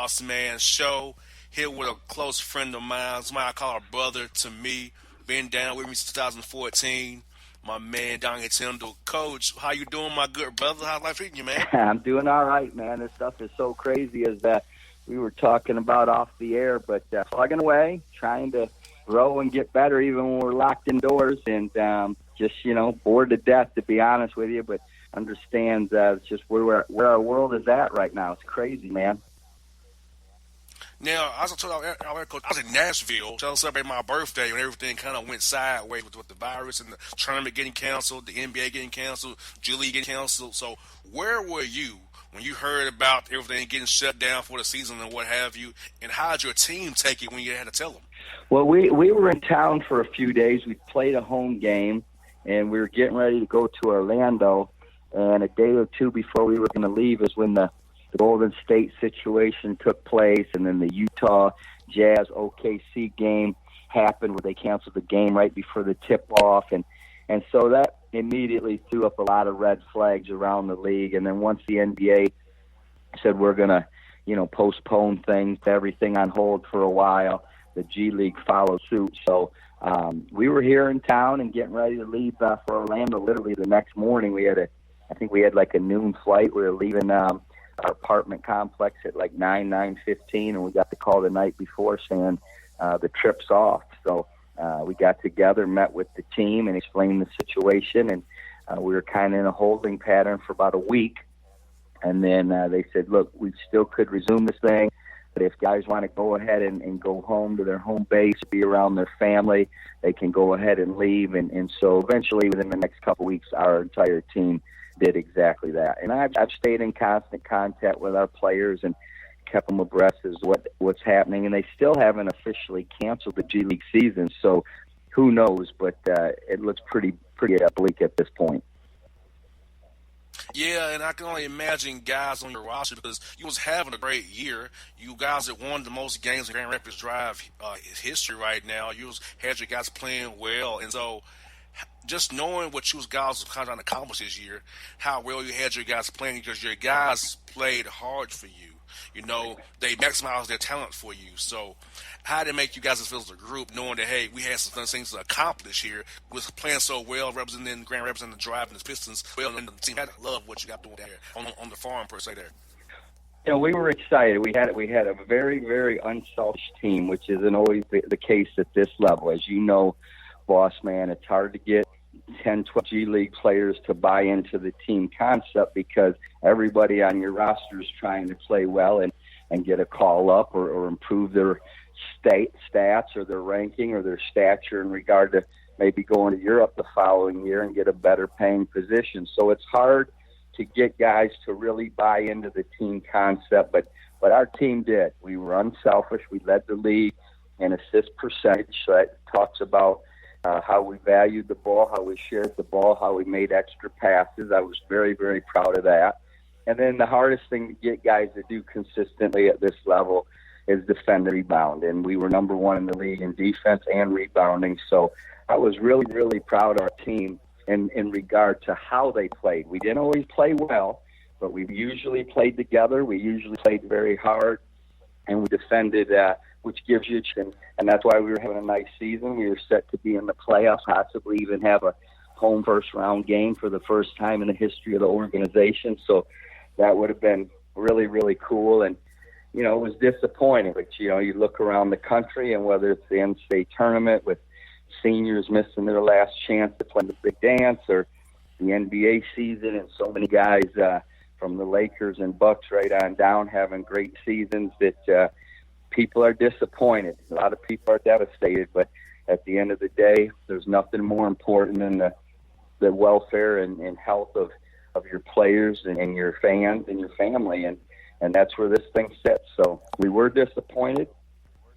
Bossman show. Here with a close friend of mine, somebody I call a brother to me. Been down with me since 2014. My man, Donnie Tyndall. Coach, how you doing, my good brother? How's life treating you, man? I'm doing all right, man. This stuff is so crazy as we were talking about off the air, but plugging away, trying to grow and get better even when we're locked indoors and just, bored to death, to be honest with you, but understand just where our world is at right now. It's crazy, man. Now, as I told our coach, I was in Nashville trying to celebrate my birthday when everything kind of went sideways with the virus and the tournament getting canceled, the NBA getting canceled, G League getting canceled. So where were you when you heard about everything getting shut down for the season and what have you, and how did your team take it when you had to tell them? Well, we were in town for a few days. We played a home game, and we were getting ready to go to Orlando, and a day or two before we were going to leave is when the Golden State situation took place, and then the Utah Jazz OKC game happened where they canceled the game right before the tip-off, and so that immediately threw up a lot of red flags around the league. And then once the NBA said we're going to, postpone things, put everything on hold for a while, the G League followed suit. So we were here in town and getting ready to leave for Orlando. Literally the next morning, I think we had like a noon flight. We were leaving our apartment complex at like 9:15, and we got the call the night before saying the trip's off. So we got together, met with the team, and explained the situation, and we were kind of in a holding pattern for about a week. And then they said, look, we still could resume this thing, but if guys want to go ahead and go home to their home base, be around their family, they can go ahead and leave. And so eventually, within the next couple of weeks, our entire team did exactly that. And I've stayed in constant contact with our players and kept them abreast as what's happening. And they still haven't officially canceled the G League season, so who knows? But it looks pretty bleak at this point. Yeah, and I can only imagine guys on your roster because you was having a great year. You guys that won the most games in Grand Rapids Drive history right now. Had your guys playing well, and so just knowing what you guys were kind of trying to accomplish this year, how well you had your guys playing, because your guys played hard for you. They maximized their talent for you. So how did it make you guys feel as a group, knowing that, hey, we had some things to accomplish here, with playing so well, representing Grand Rapids and the Drive and the Pistons, well, and the team had to love what you got doing there on the farm, per se, there. We were excited. We had a very, very unselfish team, which isn't always the case at this level. As you know, boss man, it's hard to get 10, 12 G League players to buy into the team concept because everybody on your roster is trying to play well and get a call up or improve their stats or their ranking or their stature in regard to maybe going to Europe the following year and get a better paying position. So it's hard to get guys to really buy into the team concept, but our team did. We were unselfish. We led the league in assist percentage. So that talks about how we valued the ball, how we shared the ball, how we made extra passes. I was very, very proud of that. And then the hardest thing to get guys to do consistently at this level is defend and rebound. And we were number one in the league in defense and rebounding. So I was really, really proud of our team in regard to how they played. We didn't always play well, but we usually played together. We usually played very hard, and we defended which gives you, and that's why we were having a nice season. We were set to be in the playoffs, possibly even have a home first-round game for the first time in the history of the organization. So that would have been really, really cool. And, it was disappointing. But, you look around the country, and whether it's the NCAA tournament with seniors missing their last chance to play the big dance, or the NBA season and so many guys from the Lakers and Bucks right on down having great seasons, that people are disappointed. A lot of people are devastated, but at the end of the day, there's nothing more important than the welfare and health of your players and your fans and your family, and that's where this thing sits. So we were disappointed.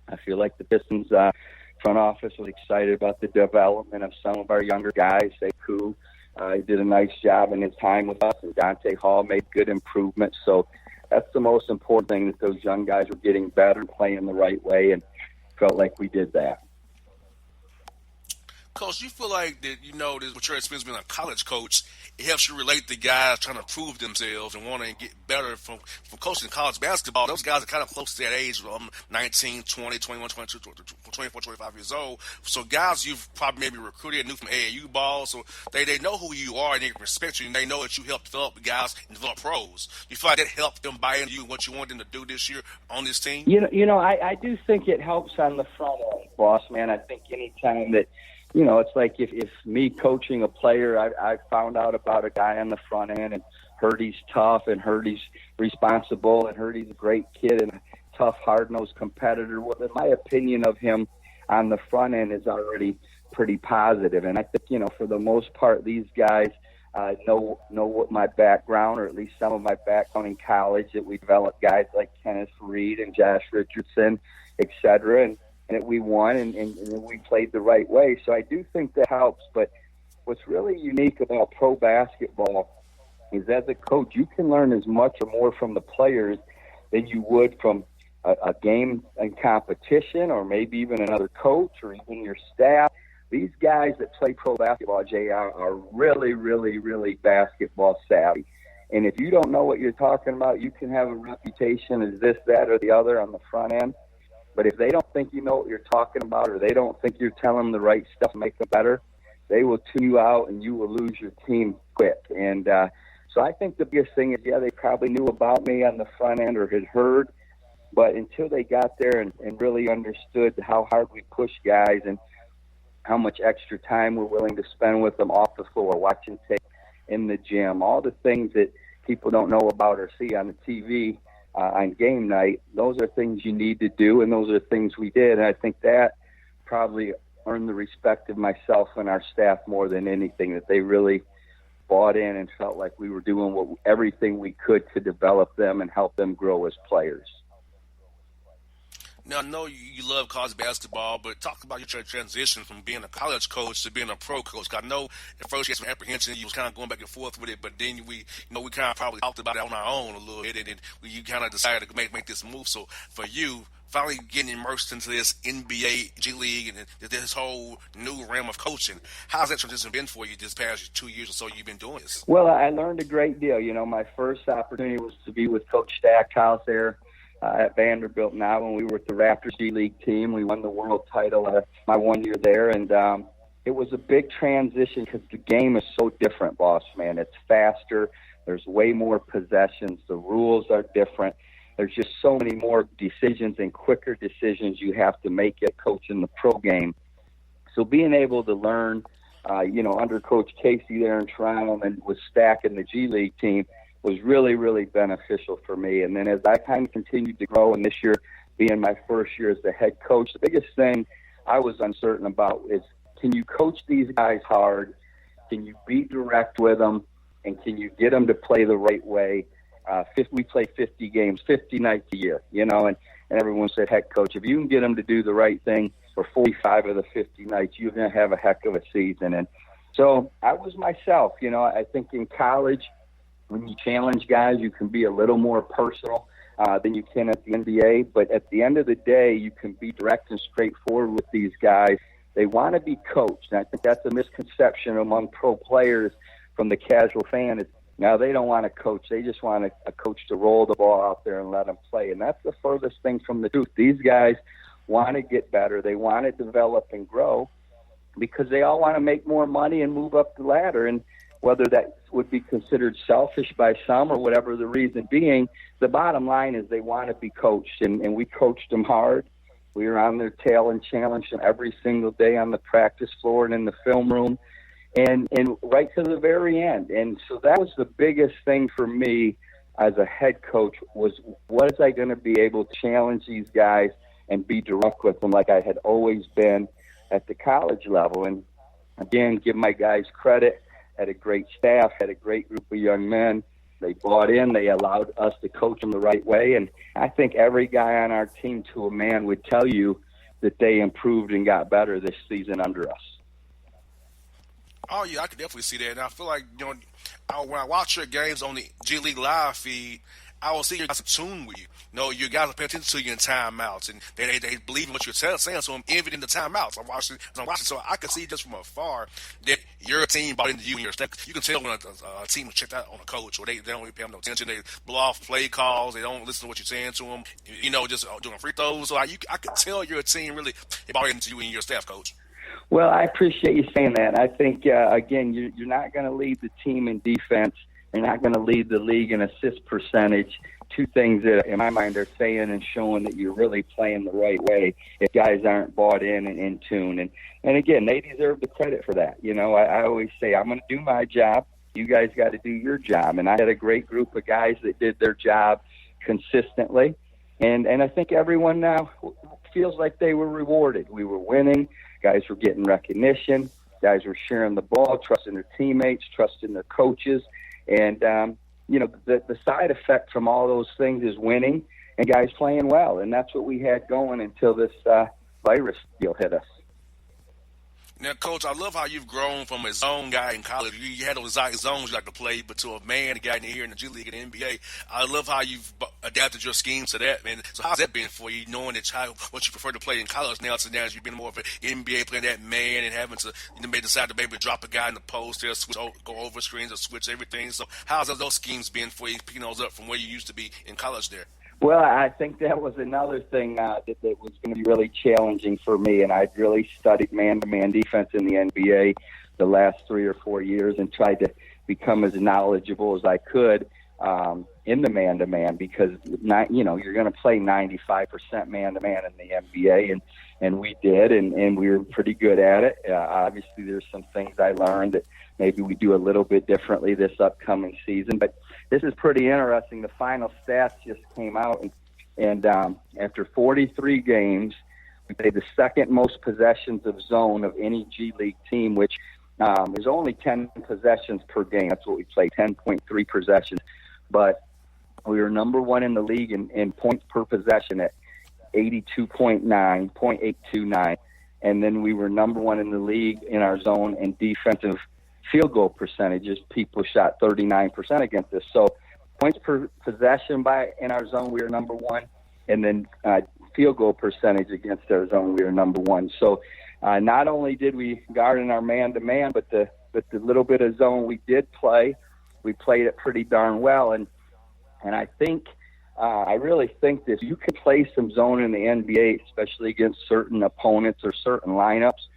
I feel like the Pistons front office was excited about the development of some of our younger guys. Sekou did a nice job in his time with us, and Dante Hall made good improvements. So that's the most important thing, that those young guys were getting better and playing the right way, and felt like we did that. Coach, you feel like that, this, with your experience being a college coach, it helps you relate to guys trying to prove themselves and want to get better from coaching college basketball. Those guys are kind of close to that age, 19, 20, 21, 22, 24, 25 years old. So guys you've probably maybe recruited new from AAU ball, so they know who you are and they respect you, and they know that you help develop the guys and develop pros. You feel like that helped them buy into you and what you want them to do this year on this team? I do think it helps on the front end, boss man. I think anytime that, it's like if me coaching a player, I found out about a guy on the front end and heard he's tough and heard he's responsible and heard he's a great kid and a tough, hard-nosed competitor. Well, my opinion of him on the front end is already pretty positive. And I think, for the most part, these guys know what my background, or at least some of my background in college, that we developed guys like Kenneth Reed and Josh Richardson, et cetera, and that we won and we played the right way. So I do think that helps. But what's really unique about pro basketball is, as a coach, you can learn as much or more from the players than you would from a game and competition, or maybe even another coach or even your staff. These guys that play pro basketball, JR, are really, really, really basketball savvy. And if you don't know what you're talking about, you can have a reputation as this, that, or the other on the front end. But if they don't think you know what you're talking about, or they don't think you're telling them the right stuff to make them better, they will tune you out and you will lose your team quick. And so I think the biggest thing is, they probably knew about me on the front end or had heard, but until they got there and really understood how hard we push guys and how much extra time we're willing to spend with them off the floor, watching tape in the gym, all the things that people don't know about or see on the TV on game night, those are things you need to do, and those are things we did. And I think that probably earned the respect of myself and our staff more than anything, that they really bought in and felt like we were doing everything we could to develop them and help them grow as players. Now, I know you love college basketball, but talk about your transition from being a college coach to being a pro coach. I know at first you had some apprehension, you was kind of going back and forth with it, but then we kind of probably talked about it on our own a little bit, and then you kind of decided to make this move. So for you, finally getting immersed into this NBA, G League, and this whole new realm of coaching, how's that transition been for you this past 2 years or so you've been doing this? Well, I learned a great deal. My first opportunity was to be with Coach Stackhouse there at Vanderbilt. Now, when we were with the Raptors G League team, we won the world title my 1 year there, and it was a big transition because the game is so different, boss man. It's faster. There's way more possessions. The rules are different. There's just so many more decisions and quicker decisions you have to make at coaching the pro game. So being able to learn, under Coach Casey there in Toronto and with Stack and the G League team was really, really beneficial for me. And then as I kind of continued to grow, and this year being my first year as the head coach, the biggest thing I was uncertain about is, can you coach these guys hard? Can you be direct with them? And can you get them to play the right way? We play 50 games, 50 nights a year, and everyone said, heck, coach, if you can get them to do the right thing for 45 of the 50 nights, you're going to have a heck of a season. And so I was myself. I think in college, when you challenge guys, you can be a little more personal than you can at the NBA. But at the end of the day, you can be direct and straightforward with these guys. They want to be coached. And I think that's a misconception among pro players from the casual fan. Now they don't want to coach. They just want a coach to roll the ball out there and let them play. And that's the furthest thing from the truth. These guys want to get better. They want to develop and grow because they all want to make more money and move up the ladder. And whether that would be considered selfish by some or whatever the reason being, the bottom line is they want to be coached. And we coached them hard. We were on their tail and challenged them every single day on the practice floor and in the film room. And right to the very end. And so that was the biggest thing for me as a head coach was I going to be able to challenge these guys and be direct with them like I had always been at the college level. And again, give my guys credit, had a great staff, had a great group of young men. They bought in, they allowed us to coach them the right way. And I think every guy on our team to a man would tell you that they improved and got better this season under us. Oh, yeah, I can definitely see that. And I feel like, when I watch your games on the G League live feed, I will see you guys in tune with you. You guys are paying attention to you in timeouts, and they believe in what you're saying to them, even in the timeouts. I'm watching, so I can see just from afar that your team bought into you and your staff. You can tell when a team has checked out on a coach, or they don't really pay them no attention. They blow off play calls. They don't listen to what you're saying to them. Just doing free throws. So I could tell your team really bought into you and your staff, coach. Well, I appreciate you saying that. I think, again, you're not going to lead the team in defense. You're not going to lead the league in assist percentage. Two things that, in my mind, are saying and showing that you're really playing the right way if guys aren't bought in and in tune. And again, they deserve the credit for that. I always say, I'm going to do my job. You guys got to do your job. And I had a great group of guys that did their job consistently. And I think everyone now feels like they were rewarded. We were winning. Guys were getting recognition. Guys were sharing the ball, trusting their teammates, trusting their coaches. And, the side effect from all those things is winning and guys playing well. And that's what we had going until this virus deal hit us. Now, Coach, I love how you've grown from a zone guy in college. You had those exact zones you like to play, but to a man, a guy here in the G League and the NBA. I love how you've adapted your schemes to that, man. So how's that been for you, knowing what you prefer to play in college now, so now you've been more of an NBA playing that man and having to decide to maybe drop a guy in the post there, go over screens or switch everything. So how's those schemes been for you, picking those up from where you used to be in college there? Well, I think that was another thing that was going to be really challenging for me, and I'd really studied man-to-man defense in the NBA the last 3 or 4 years and tried to become as knowledgeable as I could in the man-to-man because, you're going to play 95% man-to-man in the NBA, and we did, and we were pretty good at it. Obviously, there's some things I learned that maybe we do a little bit differently this upcoming season, but this is pretty interesting. The final stats just came out, and after 43 games, we played the second most possessions of zone of any G League team, which is only 10 possessions per game. That's what we played, 10.3 possessions. But we were number one in the league in points per possession at 82.9, and then we were number one in the league in our zone in defensive field goal percentages. People shot 39% against us. So points per possession in our zone, we were number one. And then field goal percentage against our zone, we were number one. So not only did we guard in our man-to-man, but the little bit of zone we did play, we played it pretty darn well. And I think, I really think that you can play some zone in the NBA, especially against certain opponents or certain lineups.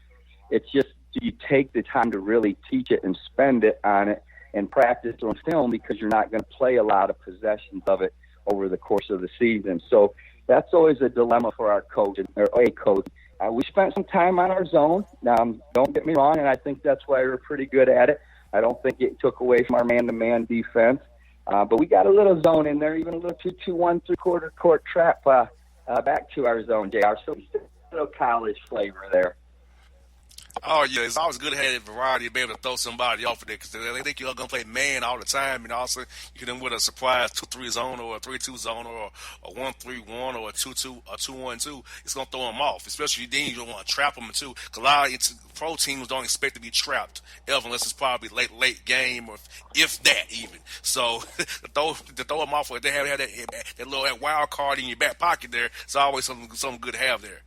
It's just, you take the time to really teach it and spend it on it and practice on film because you're not going to play a lot of possessions of it over the course of the season. So that's always a dilemma for our coach or a coach. We spent some time on our zone. Don't get me wrong, and I think that's why we're pretty good at it. I don't think it took away from our man-to-man defense. But we got a little zone in there, even a little 2-2-1 3/4 court trap back to our zone, JR. So a little college flavor there. Oh, yeah, it's always good to have that variety to be able to throw somebody off of there because they think you're going to play man all the time. And also, you can with a surprise 2-3 zone or a 3-2 zone or a 1-3-1 or a 2-2, a 2-1-2. It's going to throw them off, especially then you don't want to trap them too. Because a lot of pro teams don't expect to be trapped ever unless it's probably late game or if that even. So to throw them off, if they have that little wild card in your back pocket there, it's always something good to have there.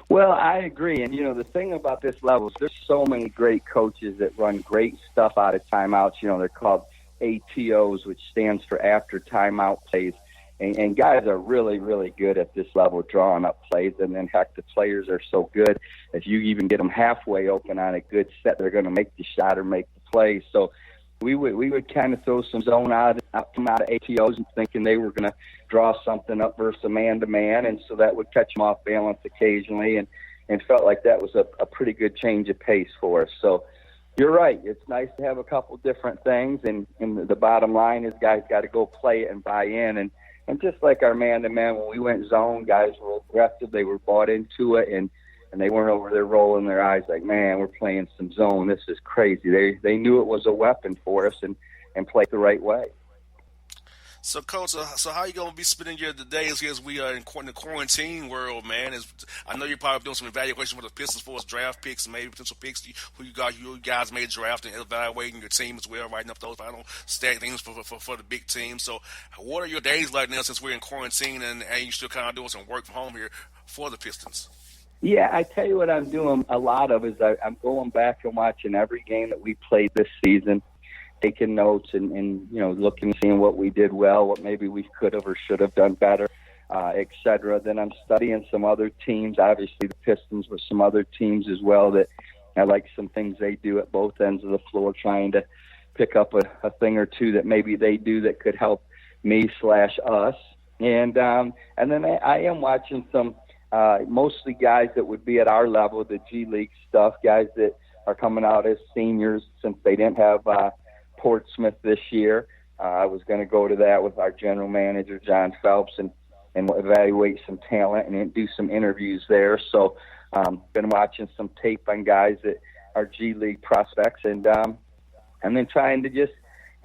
Well, I agree. And, the thing about this level is there's so many great coaches that run great stuff out of timeouts. They're called ATOs, which stands for after timeout plays. And guys are really, really good at this level, drawing up plays. And then, heck, the players are so good. If you even get them halfway open on a good set, they're going to make the shot or make the play. So we would kind of throw some zone out of ATOs and thinking they were going to draw something up versus a man-to-man, and so that would catch them off balance occasionally, and felt like that was a pretty good change of pace for us. So you're right. It's nice to have a couple different things, and the bottom line is guys got to go play it and buy in. And just like our man-to-man, when we went zone, guys were aggressive. They were bought into it, and they weren't over there rolling their eyes like, man, we're playing some zone. This is crazy. They knew it was a weapon for us and played the right way. So, Coach, so how you gonna be spending your the days here as we are in the quarantine world, man? I know you're probably doing some evaluation for the Pistons for us draft picks, and maybe potential picks who you guys may draft and evaluating your team as well, writing up those final stat things for the big team. So, what are your days like now since we're in quarantine and you still kind of doing some work from home here for the Pistons? Yeah, I tell you what I'm doing a lot of is I'm going back and watching every game that we played this season, taking notes and looking, seeing what we did well, what maybe we could have or should have done better, et cetera. Then I'm studying some other teams, obviously the Pistons, but some other teams as well that I like some things they do at both ends of the floor, trying to pick up a thing or two that maybe they do that could help me/us. And then I am watching some mostly guys that would be at our level, the G League stuff, guys that are coming out as seniors since they didn't have Portsmouth this year. I was going to go to that with our general manager, John Phelps, and evaluate some talent and do some interviews there. So been watching some tape on guys that are G League prospects and then trying to just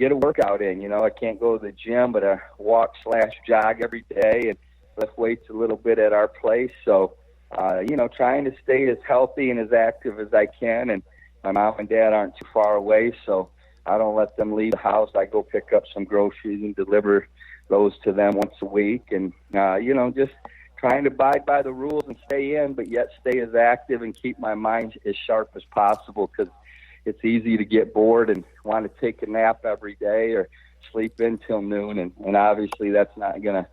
get a workout in. I can't go to the gym, but I walk/jog every day and lift weights a little bit at our place. So, trying to stay as healthy and as active as I can. And my mom and dad aren't too far away, so I don't let them leave the house. I go pick up some groceries and deliver those to them once a week. And, just trying to abide by the rules and stay in, but yet stay as active and keep my mind as sharp as possible, because it's easy to get bored and want to take a nap every day or sleep in till noon. And obviously that's not going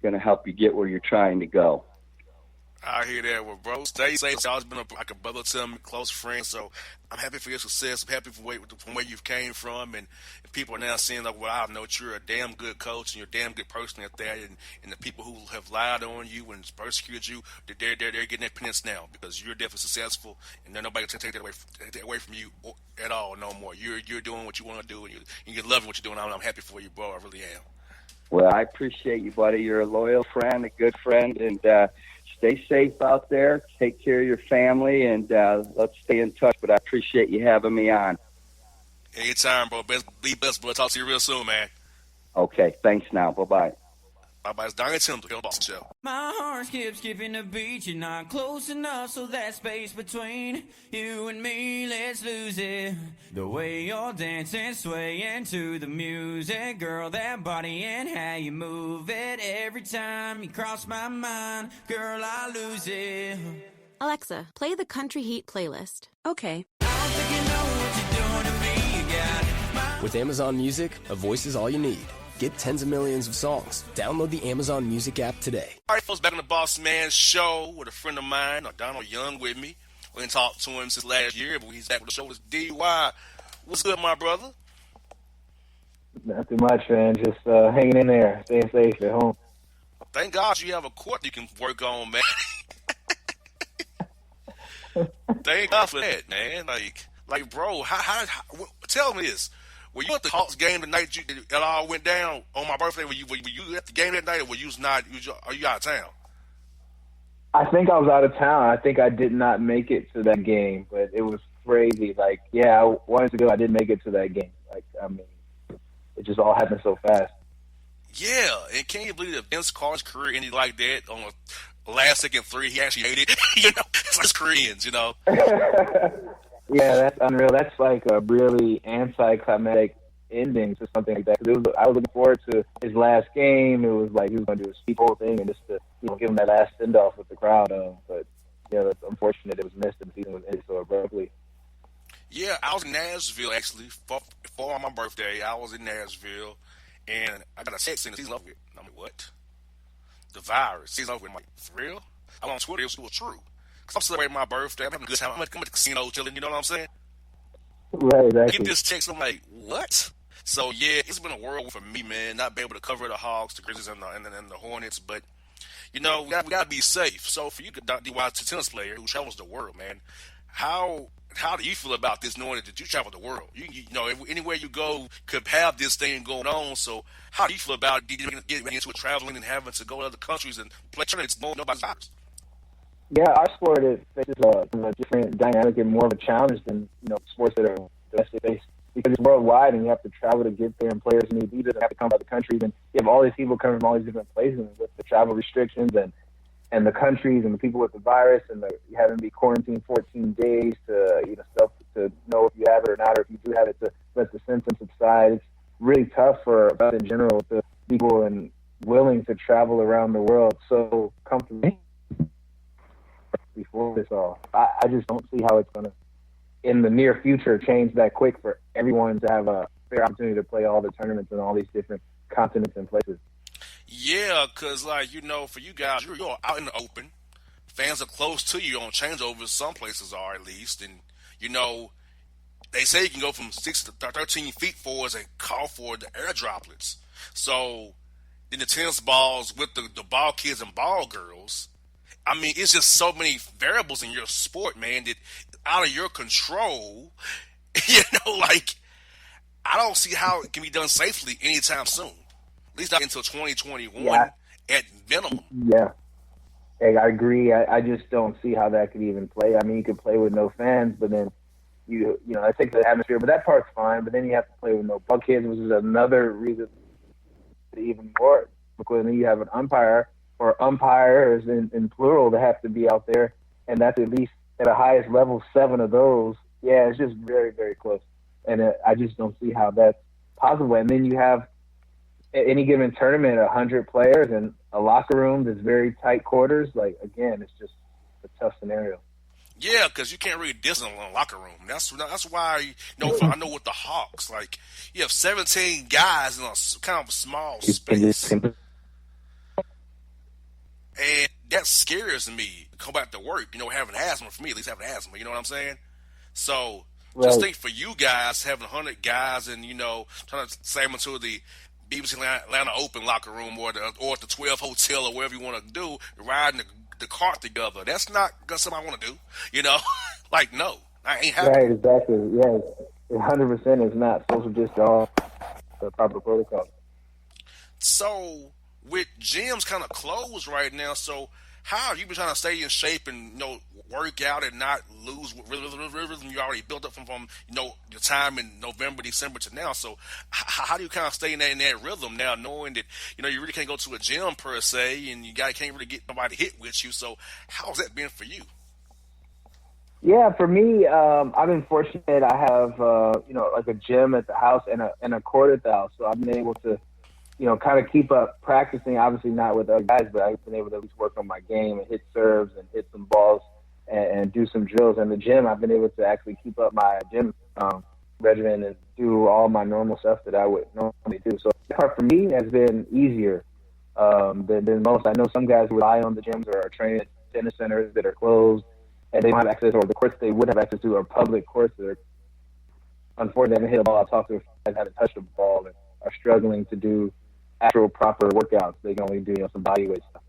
to help you get where you're trying to go. I hear that. Well, bro, stay safe. It's always been like a brother to me, close friend. So I'm happy for your success. I'm happy from where you've came from. And people are now seeing, like, well, I know that you're a damn good coach and you're a damn good person at that. And the people who have lied on you and persecuted you, they're getting their penance now, because you're definitely successful, and there's nobody can take that away from you at all no more. You're doing what you want to do, and you're loving what you're doing. I'm happy for you, bro. I really am. Well, I appreciate you, buddy. You're a loyal friend, a good friend, and stay safe out there. Take care of your family, and let's stay in touch. But I appreciate you having me on. Anytime, bro. Be blessed, bro. Talk to you real soon, man. Okay, thanks now. Bye-bye. Bye-bye. It's Donnie Tim, the Bossman Show. My heart skips skipping the beat. You're not close enough, so that space between you and me, let's lose it. The way you're dancing, swaying to the music, girl, that body and how you move it. Every time you cross my mind, girl, I lose it. Alexa, play the Country Heat playlist. Okay. I don't think you know what you're doing to me. You got With Amazon Music, a voice is all you need. Get tens of millions of songs. Download the Amazon Music app today. All right, folks, back on the Bossman Show with a friend of mine, Donald Young, with me. We didn't talk to him since last year, but he's back with the show. It's DY. What's good, my brother? Nothing much, man. Just hanging in there, staying safe at home. Thank God you have a court you can work on, man. Thank God for that, man. Like, bro, how tell me this. Were you at the Hawks game the night it all went down on my birthday? Were you at the game that night, or were you not? Are you out of town? I think I was out of town. I think I did not make it to that game, but it was crazy. Like, yeah, I wanted to go. I didn't make it to that game. Like, I mean, it just all happened so fast. Yeah, and can you believe that Vince Carter's career ended like that on a last-second three? He actually made it. It's like Koreans, Yeah, that's unreal. That's like a really anticlimactic ending to something like that. Because I was looking forward to his last game. It was like he was going to do a speech whole thing and just to give him that last send-off with the crowd. But yeah, it's unfortunate it was missed and the season was ended so abruptly. Yeah, I was in Nashville actually for my birthday. I was in Nashville, and I got a text saying the season over with. I'm like, what? The virus season over with. I'm like, for real? I'm on Twitter. It was true. Because I'm celebrating my birthday. I'm having a good time. I'm at the casino chilling. You know what I'm saying? Right, exactly. I get this text. I'm like, what? So, yeah, it's been a whirlwind for me, man. Not being able to cover the Hawks, the Grizzlies, and the Hornets. But, we got to be safe. So, for you, DY, tennis player who travels the world, man, how do you feel about this, knowing that you travel the world? Anywhere you go could have this thing going on. So, how do you feel about getting into it, traveling and having to go to other countries and play tournaments? Nobody's box. Yeah, our sport faces a different dynamic and more of a challenge than sports that are domestic based, because it's worldwide and you have to travel to get there, and players need visas and have to come out of the country. And you have all these people coming from all these different places, and with the travel restrictions and the countries and the people with the virus, and you having to be quarantined 14 days to to know if you have it or not, or if you do have it to let the symptoms subside. It's really tough for us in general, the people and willing to travel around the world so comfortably before this all. I just don't see how it's going to, in the near future, change that quick for everyone to have a fair opportunity to play all the tournaments in all these different continents and places. Yeah, because, like, for you guys, you're out in the open. Fans are close to you on changeovers. Some places are, at least. And, they say you can go from 6 to 13 feet forwards and call for the air droplets. So, then the tennis balls with the ball kids and ball girls. I mean, it's just so many variables in your sport, man, that out of your control. Like, I don't see how it can be done safely anytime soon. At least not until 2021 at minimum. Yeah. Hey, I agree. I just don't see how that could even play. I mean, you could play with no fans, but then I think the atmosphere, but that part's fine. But then you have to play with no ball kids, which is another reason even more, because then you have an umpire or umpires in plural that have to be out there, and that's at least at the highest level 7 of those. Yeah, it's just very, very close, and I just don't see how that's possible. And then you have at any given tournament 100 players and a locker room that's very tight quarters. Like, again, it's just a tough scenario. Yeah, because you can't really distance in a locker room. That's why I know with the Hawks, like, you have 17 guys in a kind of small space, and that scares me. Come back to work, having asthma, for me at least, having asthma. You know what I'm saying? So just think for you guys having 100 guys and trying to save them to the BBC Atlanta Open locker room or at the 12 hotel or wherever you want to do, riding the cart together. That's not something I want to do. Like, no, I ain't happy. Right, exactly. Yes, 100% is not social distance, the proper protocol. So with gyms kind of closed right now, so how have you been trying to stay in shape and work out and not lose rhythm you already built up from your time in November, December to now? So how do you kind of stay in that rhythm now, knowing that you really can't go to a gym per se, and you can't really get nobody hit with you? So how's that been for you? Yeah, for me, I've been fortunate. I have like a gym at the house and a court at the house, so I've been able to kind of keep up practicing, obviously not with other guys, but I've been able to at least work on my game and hit serves and hit some balls and do some drills. In the gym, I've been able to actually keep up my gym regimen and do all my normal stuff that I would normally do. So that part for me has been easier than most. I know some guys rely on the gyms or are training at tennis centers that are closed and they don't have access, or the courts they would have access to are public courts that are, unfortunately, they haven't hit a ball. I've talked to guys that haven't touched a ball and are struggling to do actual proper workouts. They can only do some body weight stuff.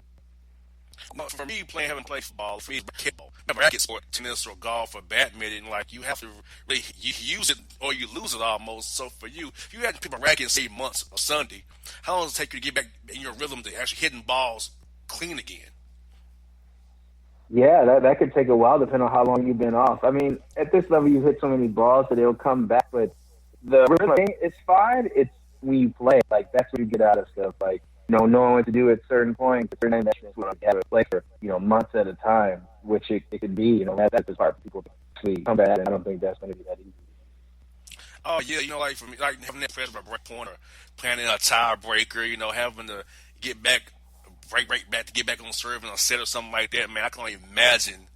No, for me, having played football, for me, it's racket sport, tennis or golf or badminton, like, you have to really use it or you lose it almost. So for you, if you had to pick a racket in, say, months or Sunday, how long does it take you to get back in your rhythm to actually hitting balls clean again? Yeah, that could take a while depending on how long you've been off. I mean, at this level, you hit so many balls that they'll come back, but the rhythm thing, it's fine. It's when you play, like, that's what you get out of stuff. Like, knowing what to do at certain points, at certain measurements, when you have to play for, months at a time, which it could be, that's the part people actually come back, and I don't think that's going to be that easy. Oh, yeah, like, for me, like, having that pressure of a break point or playing in a tiebreaker, having to get back, break back to get back on serve in a set or something like that, man, I can only imagine.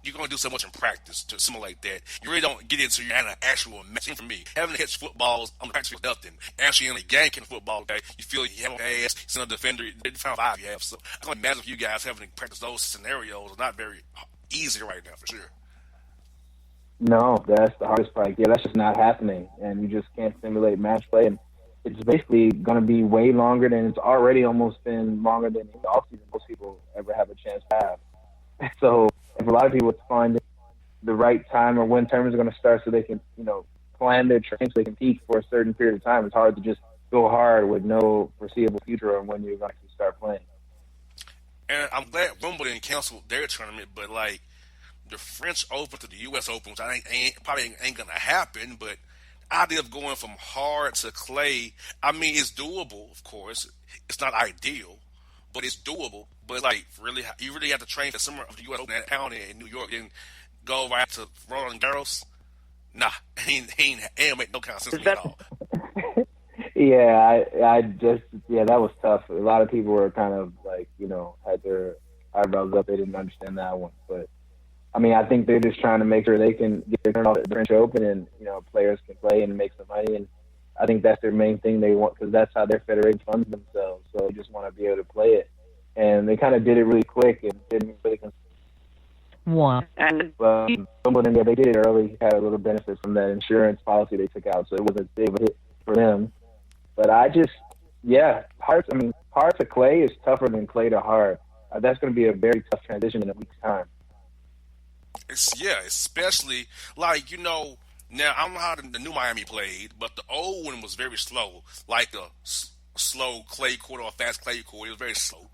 You're going to do so much in practice to something like that. You really don't get into your actual match. For me, having to hit footballs on the practice field, nothing. Actually, in a game in football, you feel you have an ass, it's another defender, the five you have. So I can imagine if you guys having to practice those scenarios is not very easy right now, for sure. No, that's the hardest part. Yeah, that's just not happening, and you just can't simulate match play. And it's basically going to be way longer than it's already almost been longer than the offseason most people ever have a chance to have. So for a lot of people, it's finding the right time or when tournaments are going to start so they can, plan their training so they can peak for a certain period of time. It's hard to just go hard with no foreseeable future on when you're going to start playing. And I'm glad Wimbledon canceled their tournament, but, like, the French Open to the U.S. Open, which probably ain't going to happen, but idea of going from hard to clay, I mean, it's doable, of course. It's not ideal, but it's doable. But like, really, you really have to train for summer of the U.S. Open at County in New York and go right to Roland Garros. Nah, he ain't make no kind of sense to me at all. Yeah, I just that was tough. A lot of people were kind of like, had their eyebrows up. They didn't understand that one. But I mean, I think they're just trying to make sure they can get their turn off at the French Open, and players can play and make some money. And I think that's their main thing they want, because that's how their federation funds themselves. So they just want to be able to play it, and they kind of did it really quick and didn't really. But Wimbledon, they did it early, had a little benefit from that insurance policy they took out, so it was a big hit for them. But hard to clay is tougher than clay to hard. That's going to be a very tough transition in a week's time. Especially like, now I don't know how the new Miami played, but the old one was very slow, like a slow clay court or a fast clay court. It was very slow.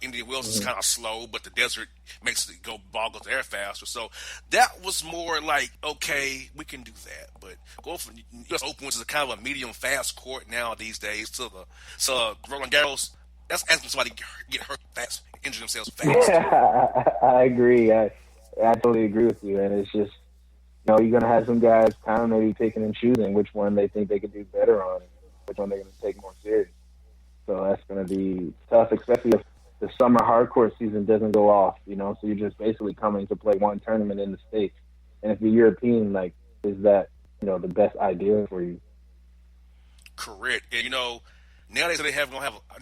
Indian Wells is kind of slow, but the desert makes it ball goes there faster. So that was more like, okay, we can do that. But go from U.S. Open, which is a kind of a medium fast court now these days, to Roland Garros, that's asking somebody to get hurt fast, injure themselves fast. Yeah, I agree. I totally agree with you. And it's just, you're going to have some guys kind of maybe picking and choosing which one they think they can do better on, and which one they're going to take more serious. So that's going to be tough, especially if the summer hardcourt season doesn't go off, so you're just basically coming to play one tournament in the States. And if you're European, is that, the best idea for you? Correct. And, now they say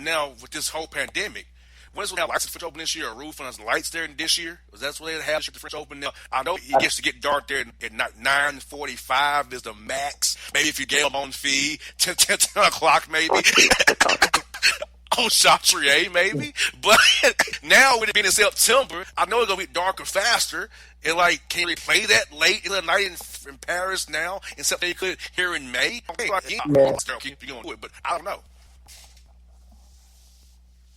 now with this whole pandemic, when's we have lights at the French Open this year, a roof and some lights there this year? That's what they have at the French Open now. I know it gets to get dark there at 9:45 is the max. Maybe if you get them on feed, 10 o'clock maybe. On Chatrier, maybe. But now with it being in September, I know it's going to be darker faster. And, can we play that late in the night in Paris now, except they could here in May? Okay, keep going to it, but I don't know.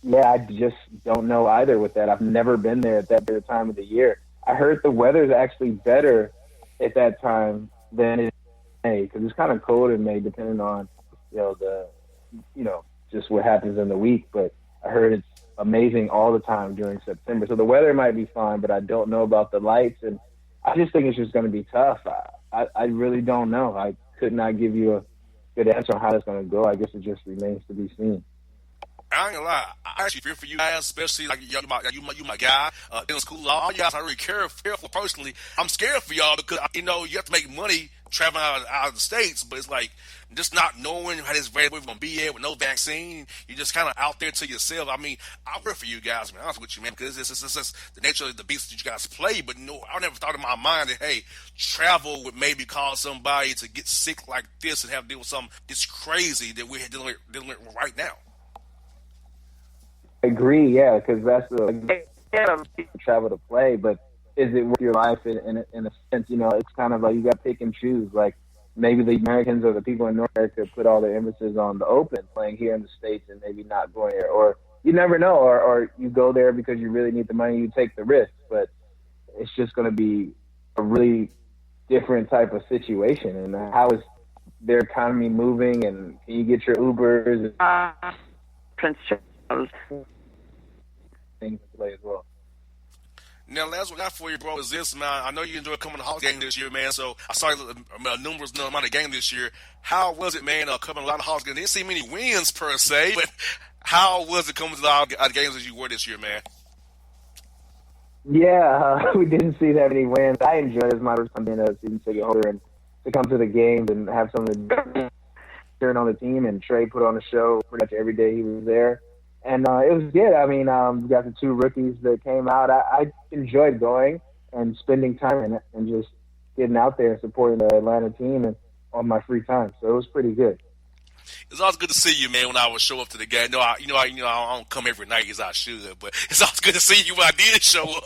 Yeah, I just don't know either with that. I've never been there at that time of the year. I heard the weather's actually better at that time than in May, because it's kind of cold in May, depending on, just what happens in the week. But I heard it's amazing all the time during September. So the weather might be fine, but I don't know about the lights. And I just think it's just going to be tough. I really don't know. I could not give you a good answer on how it's going to go. I guess it just remains to be seen. I ain't gonna lie. I actually fear for you guys, especially you my guy in school. All you guys I really care for personally. I'm scared for y'all because you have to make money traveling out of the States, but it's like just not knowing how this we're gonna be at with no vaccine. You're just kind of out there to yourself. I mean, I fear for you guys, man. Honest with you, man, because it's the nature of the beast that you guys play. But I never thought in my mind that travel would maybe cause somebody to get sick like this and have to deal with something this crazy that we're dealing with right now. Agree, yeah, because that's travel to play, but is it worth your life in a sense? It's kind of like you got to pick and choose. Like maybe the Americans or the people in North America put all their emphasis on the Open, playing here in the States, and maybe not going there. Or you never know, or you go there because you really need the money, you take the risk. But it's just going to be a really different type of situation. And how is their economy moving? And can you get your Ubers? Prince Charles. Things to play as well. Now, last one I got for you, bro, is this, man. I know you enjoyed coming to the Hawks game this year, man. So I saw numbers amount of game this year. How was it, man, coming a lot of Hawks games? Didn't see many wins per se, but how was it coming to the games as you were this year, man? Yeah, we didn't see that many wins. I enjoyed it as my first time being a season ticket holder, and to come to the games and have someone cheering on the team. And Trey put on a show pretty much every day he was there. And it was good. I mean, we got the two rookies that came out. I enjoyed going and spending time and just getting out there and supporting the Atlanta team and on my free time. So it was pretty good. It's always good to see you, man, when I would show up to the game. I don't come every night as I should, but it's always good to see you when I did show up.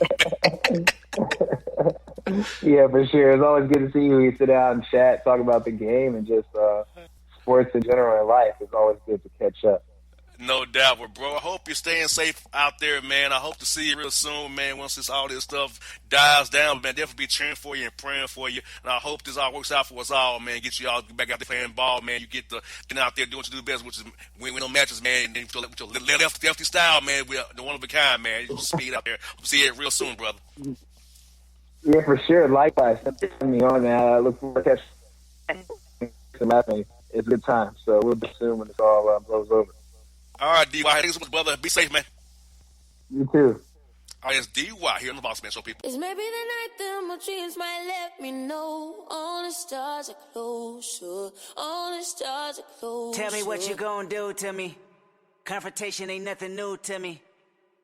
Yeah, for sure. It's always good to see you. We sit down and chat, talk about the game, and just sports in general in life. It's always good to catch up. No doubt, but bro, I hope you're staying safe out there, man. I hope to see you real soon, man. Once all this stuff dies down, man, definitely be cheering for you and praying for you. And I hope this all works out for us all, man. Get you all back out there playing ball, man. You get out there doing what you do best, which is win no matches, man. And then with your lefty style, man, we're the one of a kind, man. You just speed out there. Hope to see you real soon, brother. Yeah, for sure. Likewise, thanks for having me on, man. I look forward to catching. It's a good time, so we'll be soon when this all blows over. All right, D.Y. Thank you so much, brother. Be safe, man. You too. All right, it's D.Y. here on the Bossman Show, people. It's maybe the night that my dreams might let me know. All the stars are closer. All the stars are closer. Tell me what you gonna do to me. Confrontation ain't nothing new to me.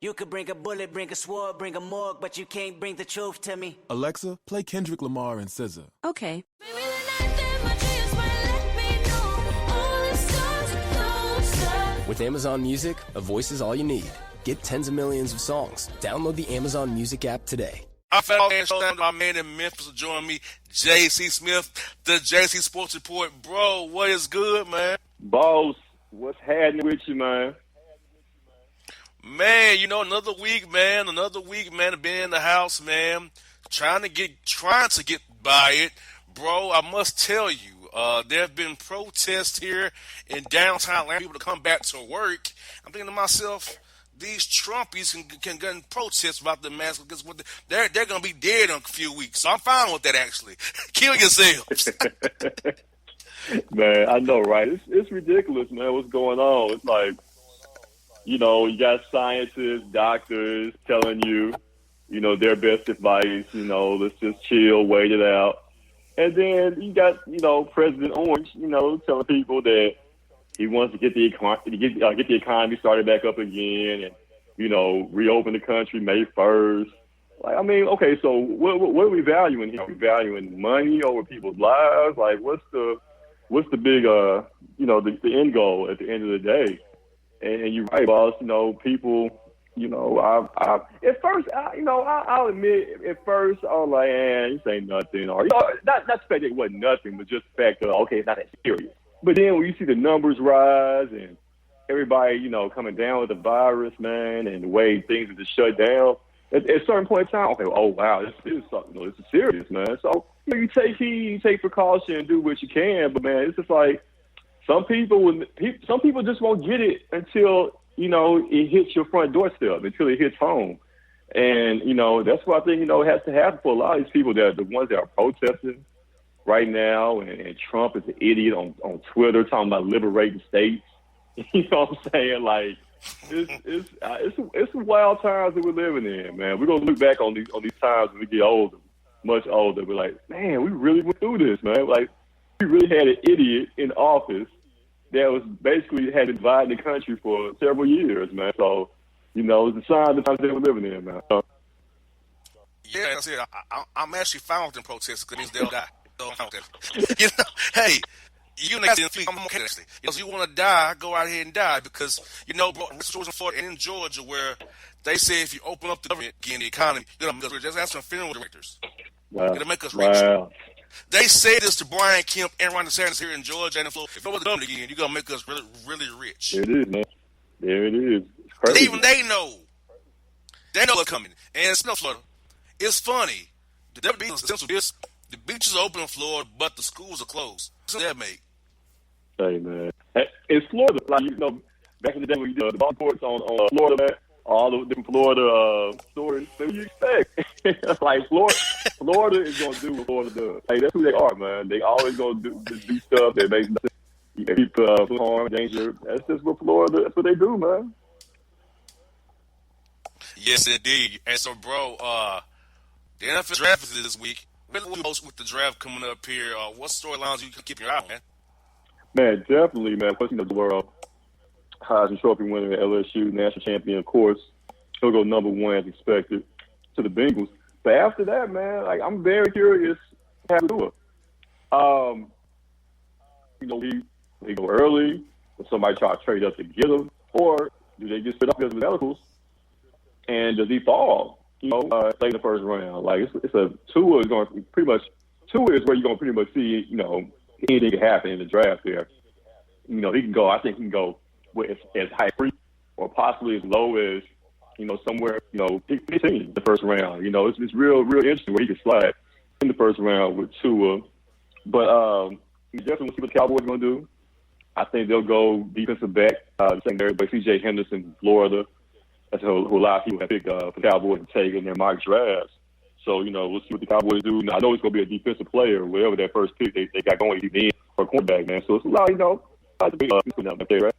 You could bring a bullet, bring a sword, bring a morgue, but you can't bring the truth to me. Alexa, play Kendrick Lamar and SZA. Okay. Maybe the night that my dreams might let me know. All the stars are closer. With Amazon Music, a voice is all you need. Get tens of millions of songs. Download the Amazon Music app today. I found my man in Memphis to join me, J.C. Smith, the J.C. Sports Report. Bro, what is good, man? Boss, what's happening with you, man? Man, another week, man. I've been in the house, man, trying to get by it. Bro, I must tell you, there have been protests here in downtown Atlanta, people to come back to work. I'm thinking to myself, these Trumpies can get in protests about the mask because they're going to be dead in a few weeks. So I'm fine with that, actually. Kill yourselves. Man, I know, right? It's ridiculous, man, what's going on. It's like, you got scientists, doctors telling you, their best advice, let's just chill, wait it out. And then you got, President Orange, telling people that he wants to get the economy started back up again and, reopen the country May 1st. Like, I mean, okay, so what are we valuing here? Are we valuing money over people's lives? Like, what's the big, the end goal at the end of the day? And you're right, boss. People. At first, I'll admit, at first I was like, this ain't nothing, or not the fact that it wasn't nothing, but just the fact of okay, it's not that serious. But then when you see the numbers rise and everybody, coming down with the virus, man, and the way things are just shut down, at a certain point in time, okay, oh wow, this is something. This is serious, man. So you take heed, you take precaution, and do what you can. But man, it's just like. Some people just won't get it until, it hits your front doorstep, until it hits home. And, that's what I think, has to happen for a lot of these people that are the ones that are protesting right now. And Trump is an idiot on Twitter talking about liberating states. You know what I'm saying? Like, it's some wild times that we're living in, man. We're going to look back on these times when we get older, much older. We're like, man, we really went through this, man. Like, we really had an idiot in office that was basically had divided the country for several years, man. So, it's a sign of the times that we're living in, man. Yeah, that's it. I'm actually fine with them protests because it means they'll die. So I'm fine with that. Hey, I'm okay with that. If you want to die, go out here and die because, bro, this was in Florida and in Georgia where they say if you open up the government again, the economy, you're going to make us rich. That's some funeral directors. Wow. You're going to make us rich. Wow. They say this to Brian Kemp and Ron DeSantis here in Georgia and in Florida. If it was the government again, you're going to make us really, really rich. There it is, man. There it is. It's crazy. Even they know. They know what's coming. And it's no Florida. It's funny. The beaches are open in Florida, but the schools are closed. What's that make? Hey, man. It's Florida. Like, back in the day when you did the ball courts on Florida, man, all the different Florida stories, what do you expect? Like, Florida is going to do what Florida does. Like, that's who they are, man. They always going to do stuff that makes people harm, danger. That's just what Florida, that's what they do, man. Yes, indeed. And so, bro, the NFL draft is this week. With the draft coming up here, what storylines you can keep your eye on, man? Man, definitely, man. Plus, the world Heisman Trophy winner at LSU, national champion, of course. He'll go number one as expected to the Bengals. But after that, man, like I'm very curious how to do it. They go early, or somebody try to trade up to get him, or do they just fit up because of medicals? And does he fall? Late in the first round. Like it's a Tua is going to pretty much. Tua is where you're going to pretty much see, anything can happen in the draft there. He can go. I think he can go as high free or possibly as low as, somewhere, 15 the first round. It's real interesting where he could slide in the first round with Tua. But you definitely see what the Cowboys are going to do. I think they'll go defensive back, secondary, but C.J. Henderson from Florida. That's who a lot of people have picked for the Cowboys to take in their mock drafts. So, we'll see what the Cowboys do. Now, I know it's going to be a defensive player, whatever that first pick they got going in for a cornerback, man. So it's a lot, to be putting out there, right?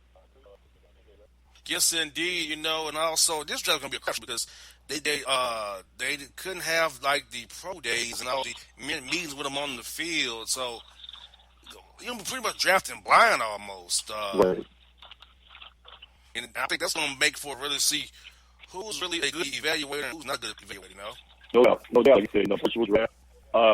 Yes, indeed. And also this draft is going to be a question because they couldn't have like the pro days and all the meetings with them on the field. So you're pretty much drafting blind almost. Right. And I think that's going to make for really see who's really a good evaluator and who's not good at evaluating. No doubt. Like you said, virtual draft.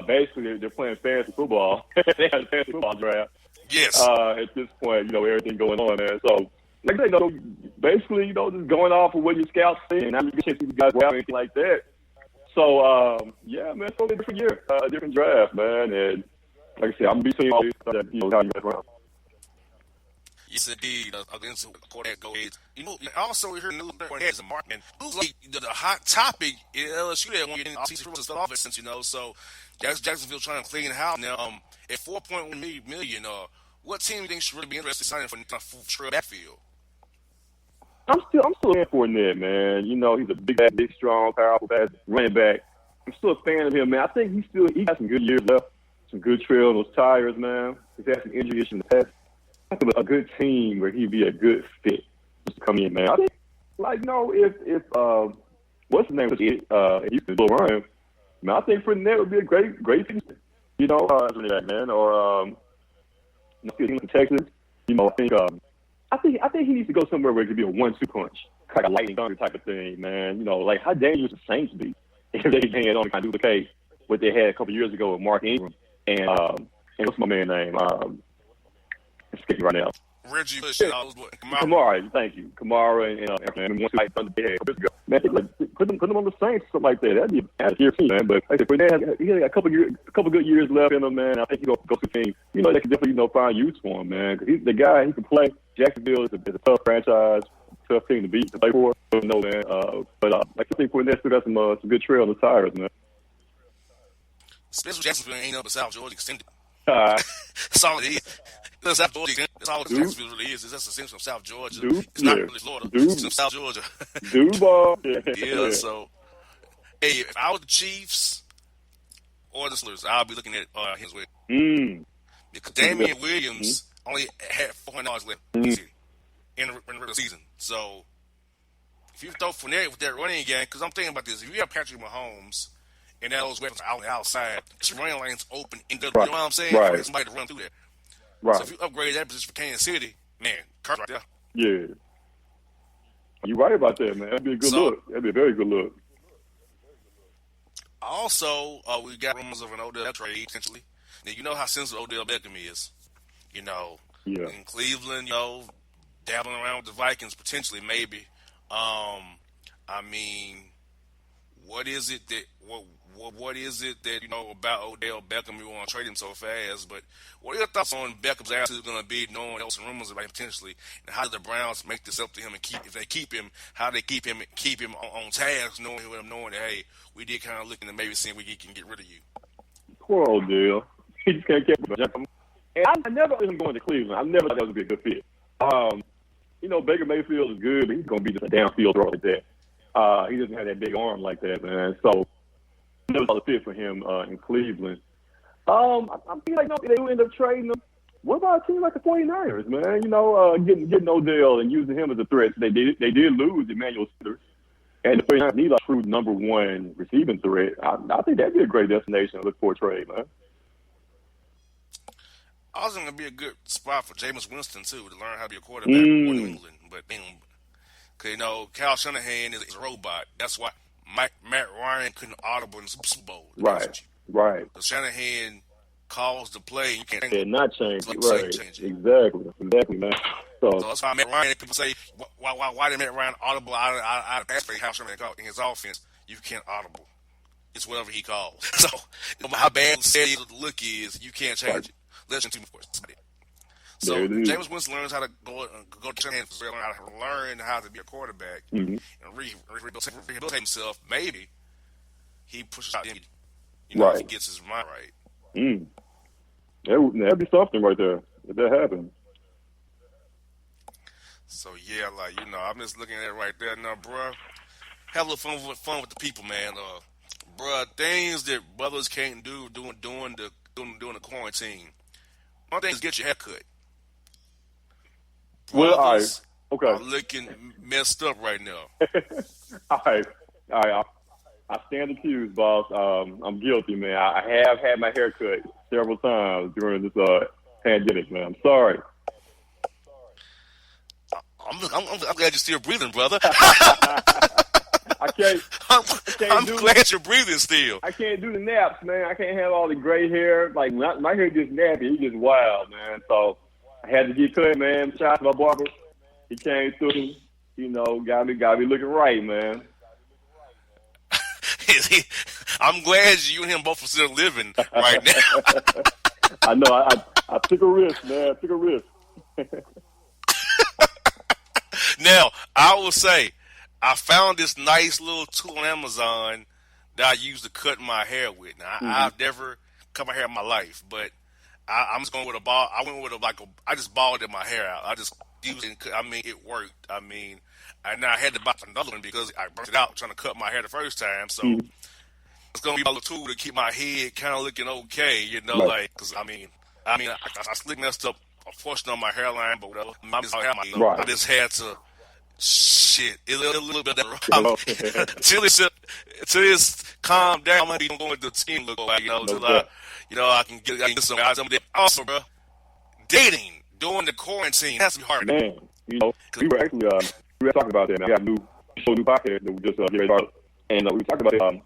Basically, they're playing fantasy football. They have a fantasy football draft. Yes. At this point, everything going on, man. So, like I said, basically, just going off of what your scouts see, and I'm not going to see you guys well or anything like that. So, yeah, man, it's going to be a different year, a different draft, man. And like I said, I'm going to be seeing all these stuff that, how you guys run. Yes, indeed. Against Cornette go ahead. Also we heard news Cornette is a markman. Who's like the hot topic in LSU that won't get any season to start off since so Jacksonville trying to clean house now. At $4.1 million, what team do you think should really be interested in signing for the full backfield? I'm still in for Ned, man. He's a big, strong, powerful, fast running back. I'm still a fan of him, man. I think he got some good years left, some good trail on those tires, man. He's had some injury issues in the past. I think a good team where he'd be a good fit just to come in, man. I think, if what's his name was Houston, Bill Ryan, man, I think Fournette would be a great piece, running back, man. Or in Texas, I think he needs to go somewhere where it could be a 1-2 punch, like a lightning thunder type of thing, man. Like how dangerous the Saints be if they can only kind of duplicate what they had a couple years ago with Mark Ingram and what's my man's name? Escaping right now. Reggie Bush. Kamara, thank you. Kamara and once I done the big ago. Man, put them on the Saints, something like that. That'd be a here team, man. But like I said, he had a couple good years left in him, man. I think he go to the team. They can definitely find use for him, man. Because he's the guy. He can play. Jacksonville is a tough franchise, tough team to beat to play for. No, man. But I think Fournette still got some good trail on the tires, man. Especially Jacksonville ain't up in South Georgia extended. That's all it is. South Georgia. That's all Jacksonville really is. It's just a sense from South Georgia. It's not really Florida. It's from South Georgia. Ball. Yeah. So, hey, if I was the Chiefs or the Steelers, I'll be looking at his way. Because Damian Williams only had 400 yards left in the regular season. So, if you throw Fournette with that running game, because I'm thinking about this, if you have Patrick Mahomes and those weapons out on the outside, his running lane's open. And you know what I'm saying? Right. For somebody to run through there. Right. So if you upgrade that position for Kansas City, man, Kirk right there. Yeah. You're right about that, man. That'd be a good look. That'd be a very good look. Also, we got rumors of an Odell trade, potentially. Now, you know how sensitive Odell Beckham is. In Cleveland, dabbling around with the Vikings, potentially, maybe. What is it that what is it that about Odell Beckham you want to trade him so fast? But what are your thoughts on Beckham's attitude going to be? Knowing there was some rumors about him potentially, and how do the Browns make this up to him and if they keep him, how they keep him on task, knowing that hey, we did kind of looking at maybe seeing we can get rid of you. Poor Odell, he just can't get him. And I never let him going to Cleveland. I never thought that would be a good fit. Baker Mayfield is good, but he's going to be just a downfield thrower like that. He doesn't have that big arm like that, man. So, never saw the fit for him in Cleveland. I'm thinking if they would end up trading him, what about a team like the 49ers, man? Getting Odell and using him as a threat. They did lose Emmanuel Sanders, and the 49ers need a true number one receiving threat. I think that'd be a great destination to look for a trade, man. Also going to be a good spot for Jameis Winston, too, to learn how to be a quarterback for New England. But, because, Kyle Shanahan is a robot. That's why Matt Ryan couldn't audible in the Super Bowl. Right. Because Shanahan calls the play. You can't not change it. Right. Exactly, man. So that's why Matt Ryan, people say, why did Matt Ryan audible out of pass play? How Shanahan called in his offense? You can't audible. It's whatever he calls. So, how bad the look is, you can't change it. Less than 2 more. So There it is. Jameis Winston learns how to go to Stanford, learn how to be a quarterback, Mm-hmm. and rehabilitate himself. Maybe he pushes out, if he gets his mind right. Mm. That'd be something right there if that happens. So yeah, I'm just looking at it right there now, bruh. Have a little fun with the people, man. Bruh, things that brothers can't do during the quarantine. One thing is get your hair cut. Well, all right. Brothers Okay. are looking messed up right now. All right. I stand accused, boss. I'm guilty, man. I have had my hair cut several times during this pandemic, man. I'm sorry. I'm glad you're still breathing, brother. I can't. I'm glad you're breathing still. I can't do the naps, man. I can't have all the gray hair. Like my hair gets nappy. It's just wild, man. So I had to get cut, man. Shout out to my barber. He came through. Got me looking right, man. I'm glad you and him both are still living right now. I know. I took a risk, man. I took a risk. Now, I will say, I found this nice little tool on Amazon that I use to cut my hair with. Now, I've never cut my hair in my life, but I'm just going with a ball. I went with I just balled my hair out. I just used it. It worked. And I had to buy another one because I burnt it out trying to cut my hair the first time. So it's going to be my little tool to keep my head kind of looking okay, because I slick messed up a portion of my hairline, but whatever. I just had to. Shit, it's a little bit of that. Till it's calmed down, I'm gonna be going to the team look like, till I can get some guys. Also, bro, dating during the quarantine has to be hard. Man, we were actually talking about that. Man, I got a new podcast that we just get ready to start, and we talked about it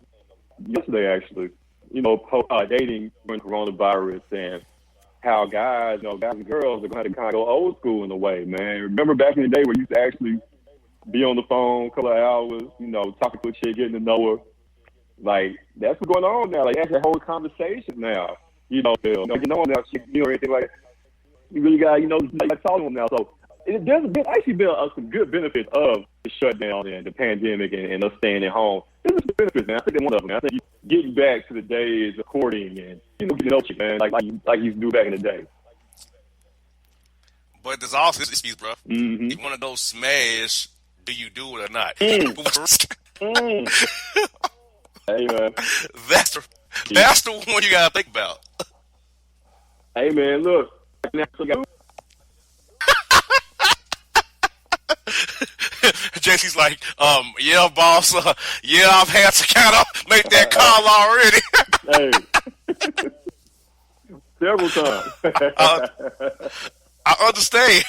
yesterday actually. Dating during coronavirus and how guys and girls are going to kind of go old school in a way, man. Remember back in the day where you used to actually be on the phone a couple of hours, talking to a chick, getting to know her. Like, that's what's going on now. Like, that's a whole conversation now. Now, anything like that. You really got, like talking to them now. So, there's actually been some good benefits of the shutdown and the pandemic and us staying at home. There's some benefits, man. I think that's one of them, man. I think you getting back to the days of courting and, getting to know you, man, like you used to do back in the day. But there's also this piece, bro. Mm-hmm. You want to go smash, do you do it or not? Hey, man. That's the one you got to think about. Hey, man, look. JC's like, yeah, boss. Yeah, I've had to kind of make that call already. Hey. Several times. I understand.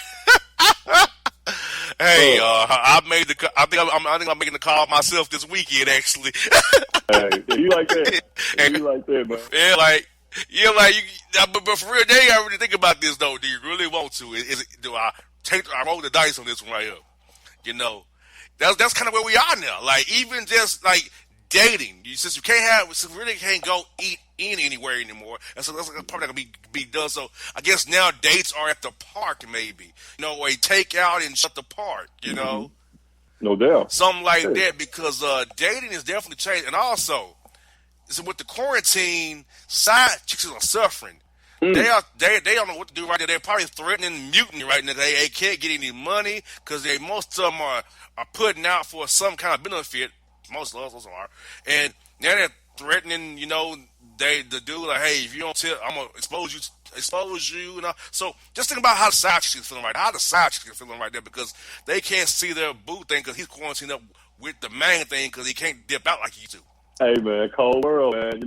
Hey, I think I'm making the call myself this weekend, actually. Hey, you like that? You like that, man? But for real, they already think about this though. Do you really want to? Do I roll the dice on this one right here? That's kind of where we are now. Like, even just like dating, since we really can't go eat in anywhere anymore, and so that's probably not gonna be done. So I guess now dates are at the park, maybe. Or you take out and shut the park. No doubt. Something like that, because dating is definitely changed, and also, with the quarantine, side chicks are suffering. They don't know what to do right now. They're probably threatening mutiny right now. They can't get any money because most of them are putting out for some kind of benefit. Most of them are, and now they're threatening. The dude like, hey, if you don't tell, I'm gonna expose you. So just think about how the side chicks are feeling right now. How the side chicks are feeling right there, because they can't see their boo thing because he's quarantined up with the main thing because he can't dip out like he used to. Hey, man, cold world, man.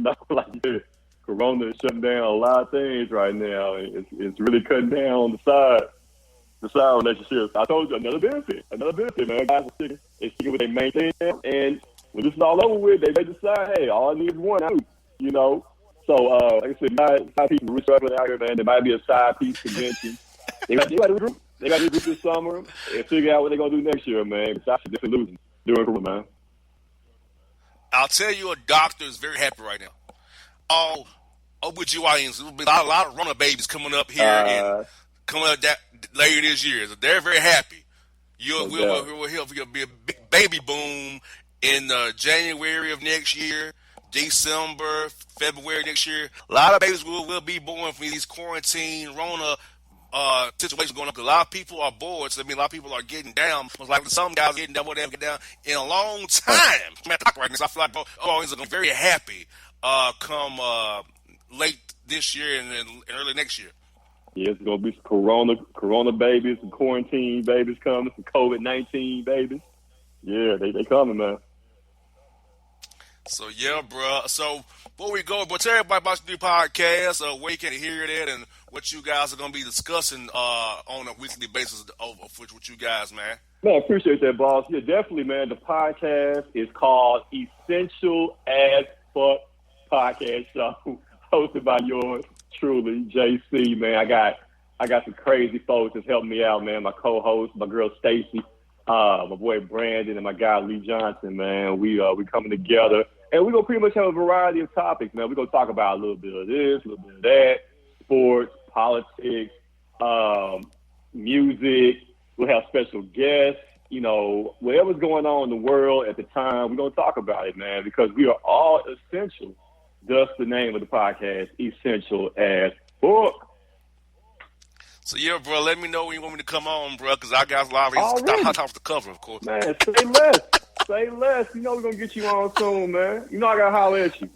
Corona is shutting down a lot of things right now. It's really cutting down on the side relationships. I told you, another benefit, man. Guys are sticking with their main thing, and when this is all over with, they may decide, hey, all I need is one out, So, like I said, side people are struggling out here, man. There might be a side piece convention. They got to regroup. They got to regroup this summer and figure out what they're going to do next year, man. Besides definitely losing during Corona, man. I'll tell you, a doctor is very happy right now. OBGYNs, there'll be a lot of Rona babies coming up here in coming up that later this year. So they're very happy. We'll be a big baby boom in January of next year, December, February next year. A lot of babies will be born from these quarantine, Rona situations going on. A lot of people are bored, so I mean, a lot of people are getting down. Like some guys are getting down, whatever, get down in a long time. I'm at the right now, so I feel like both are going to be very happy come late this year and early next year. Yeah, it's going to be some corona babies, some quarantine babies coming, some COVID-19 babies. Yeah, they coming, man. So, yeah, bro. So, before we go, tell everybody about your new podcast, where you can hear it, and what you guys are going to be discussing on a weekly basis with you guys, man. Man, I appreciate that, boss. Yeah, definitely, man. The podcast is called Essential as Fuck Podcast Show, hosted by yours truly, JC, man. I got some crazy folks that's helping me out, man. My co-host, my girl Stacy, my boy Brandon, and my guy Lee Johnson, man. We coming together, and we're gonna pretty much have a variety of topics, man. We're gonna talk about a little bit of this, a little bit of that, sports, politics, music. We'll have special guests. You know, whatever's going on in the world at the time, we're gonna talk about it, man, because we are all essential. Thus the name of the podcast, Essential as Fuck. So, yeah, bro, let me know when you want me to come on, bro, because I got a lot of reasons to off the cover, of course. Man, say less. Say less. You know we're going to get you on soon, man. You know I got to holler at you.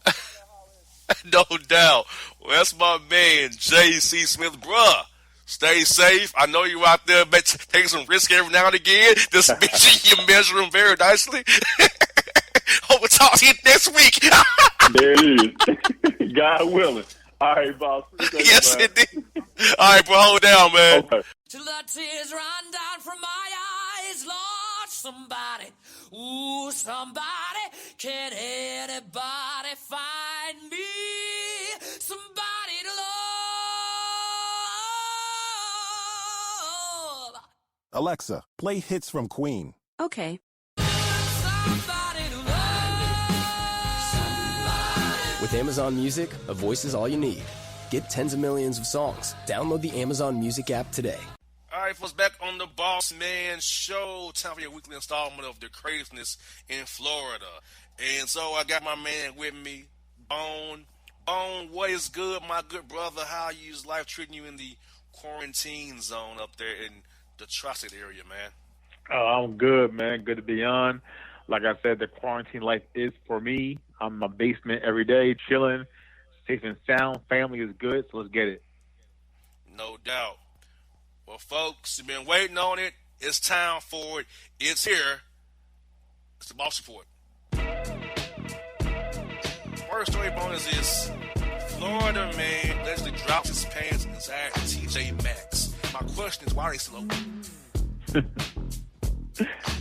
No doubt. Well, that's my man, J.C. Smith, bruh. Stay safe. I know you out there taking some risk every now and again. This bitch, you measure them very nicely. Hope we'll talk to you next week. There it is. God willing. All right, boss. Yes, indeed. All right, bro. Hold down, man. Okay. Till the tears run down from my eyes, Lord, somebody, ooh, somebody, can anybody find me? Somebody to love. Alexa, play hits from Queen. Okay. Somebody to love. Somebody. With Amazon Music, a voice is all you need. Get tens of millions of songs. Download the Amazon Music app today. All right, folks, back on the Bossman Show. Time for your weekly installment of the craziness in Florida. And so I got my man with me, Bone. Bone, what is good, my good brother? How is life treating you in the quarantine zone up there in the Tri-State area, man? Oh, I'm good, man. Good to be on. Like I said, the quarantine life is for me. I'm in my basement every day, chilling, safe and sound. Family is good, so let's get it. No doubt. Well, folks, you've been waiting on it. It's time for it. It's here. It's the Boss Report. First story bonus is Florida man allegedly drops his pants inside TJ Maxx. My question is, why are they still open?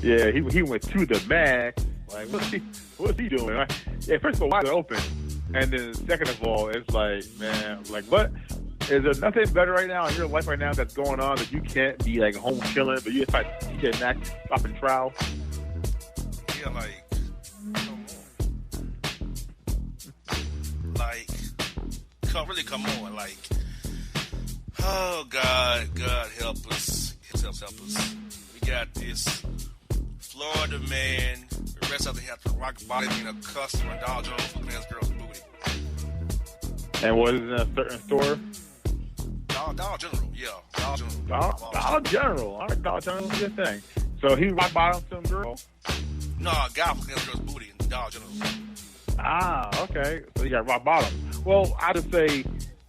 Yeah, he went to the Max. Like, what's he doing? Right? Yeah, first of all, why they're open? And then second of all, it's like, man, like what? Is there nothing better right now in your life right now that's going on that you can't be like home chilling, but you just like TJ Maxx dropping trowel? Yeah, like, come on. Like, come on. Like, oh, God help us. Help us. We got this Florida man arrested after he had to rock bottom in a customer Dollar General for his girl's booty. And was it in a certain store? Dollar General, yeah. Dollar General. Dollar General. All right, Dollar General is a good thing. So he rock bottom some girl? No, a guy for his girl's booty in Dollar General. Ah, okay. So you got rock bottom. Well, I just say,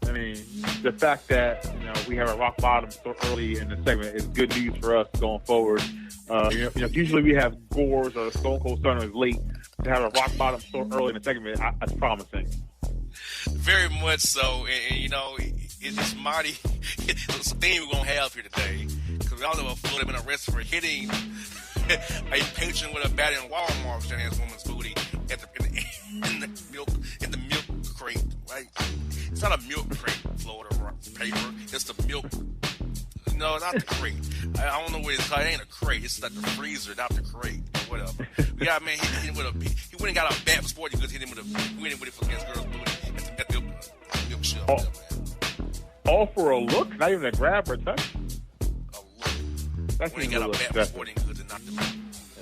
I mean, the fact that, you know, we have a rock bottom so early in the segment is good news for us going forward. You know, usually we have Gores or Stone Cold Stunner is late. To have a rock bottom so early in the segment, that's promising. Very much so, and you know, it's just mighty. It's a theme we're gonna have here today, because we all know Florida been arrested for hitting a patron with a bat in Walmart, which has woman's booty in the milk crate. Right? It's not a milk crate, Florida paper. It's the milk. No, not the crate. I don't know what it's called. It ain't a crate. It's like the freezer, not the crate. Or whatever. We got man. He went and got a bat for sporting goods. Hit him with it for his girl's booty at the milk shelf. all for a look, not even a grab or touch. A look. That When seems he a got a little bat for excessive. sporting goods and knocked him out.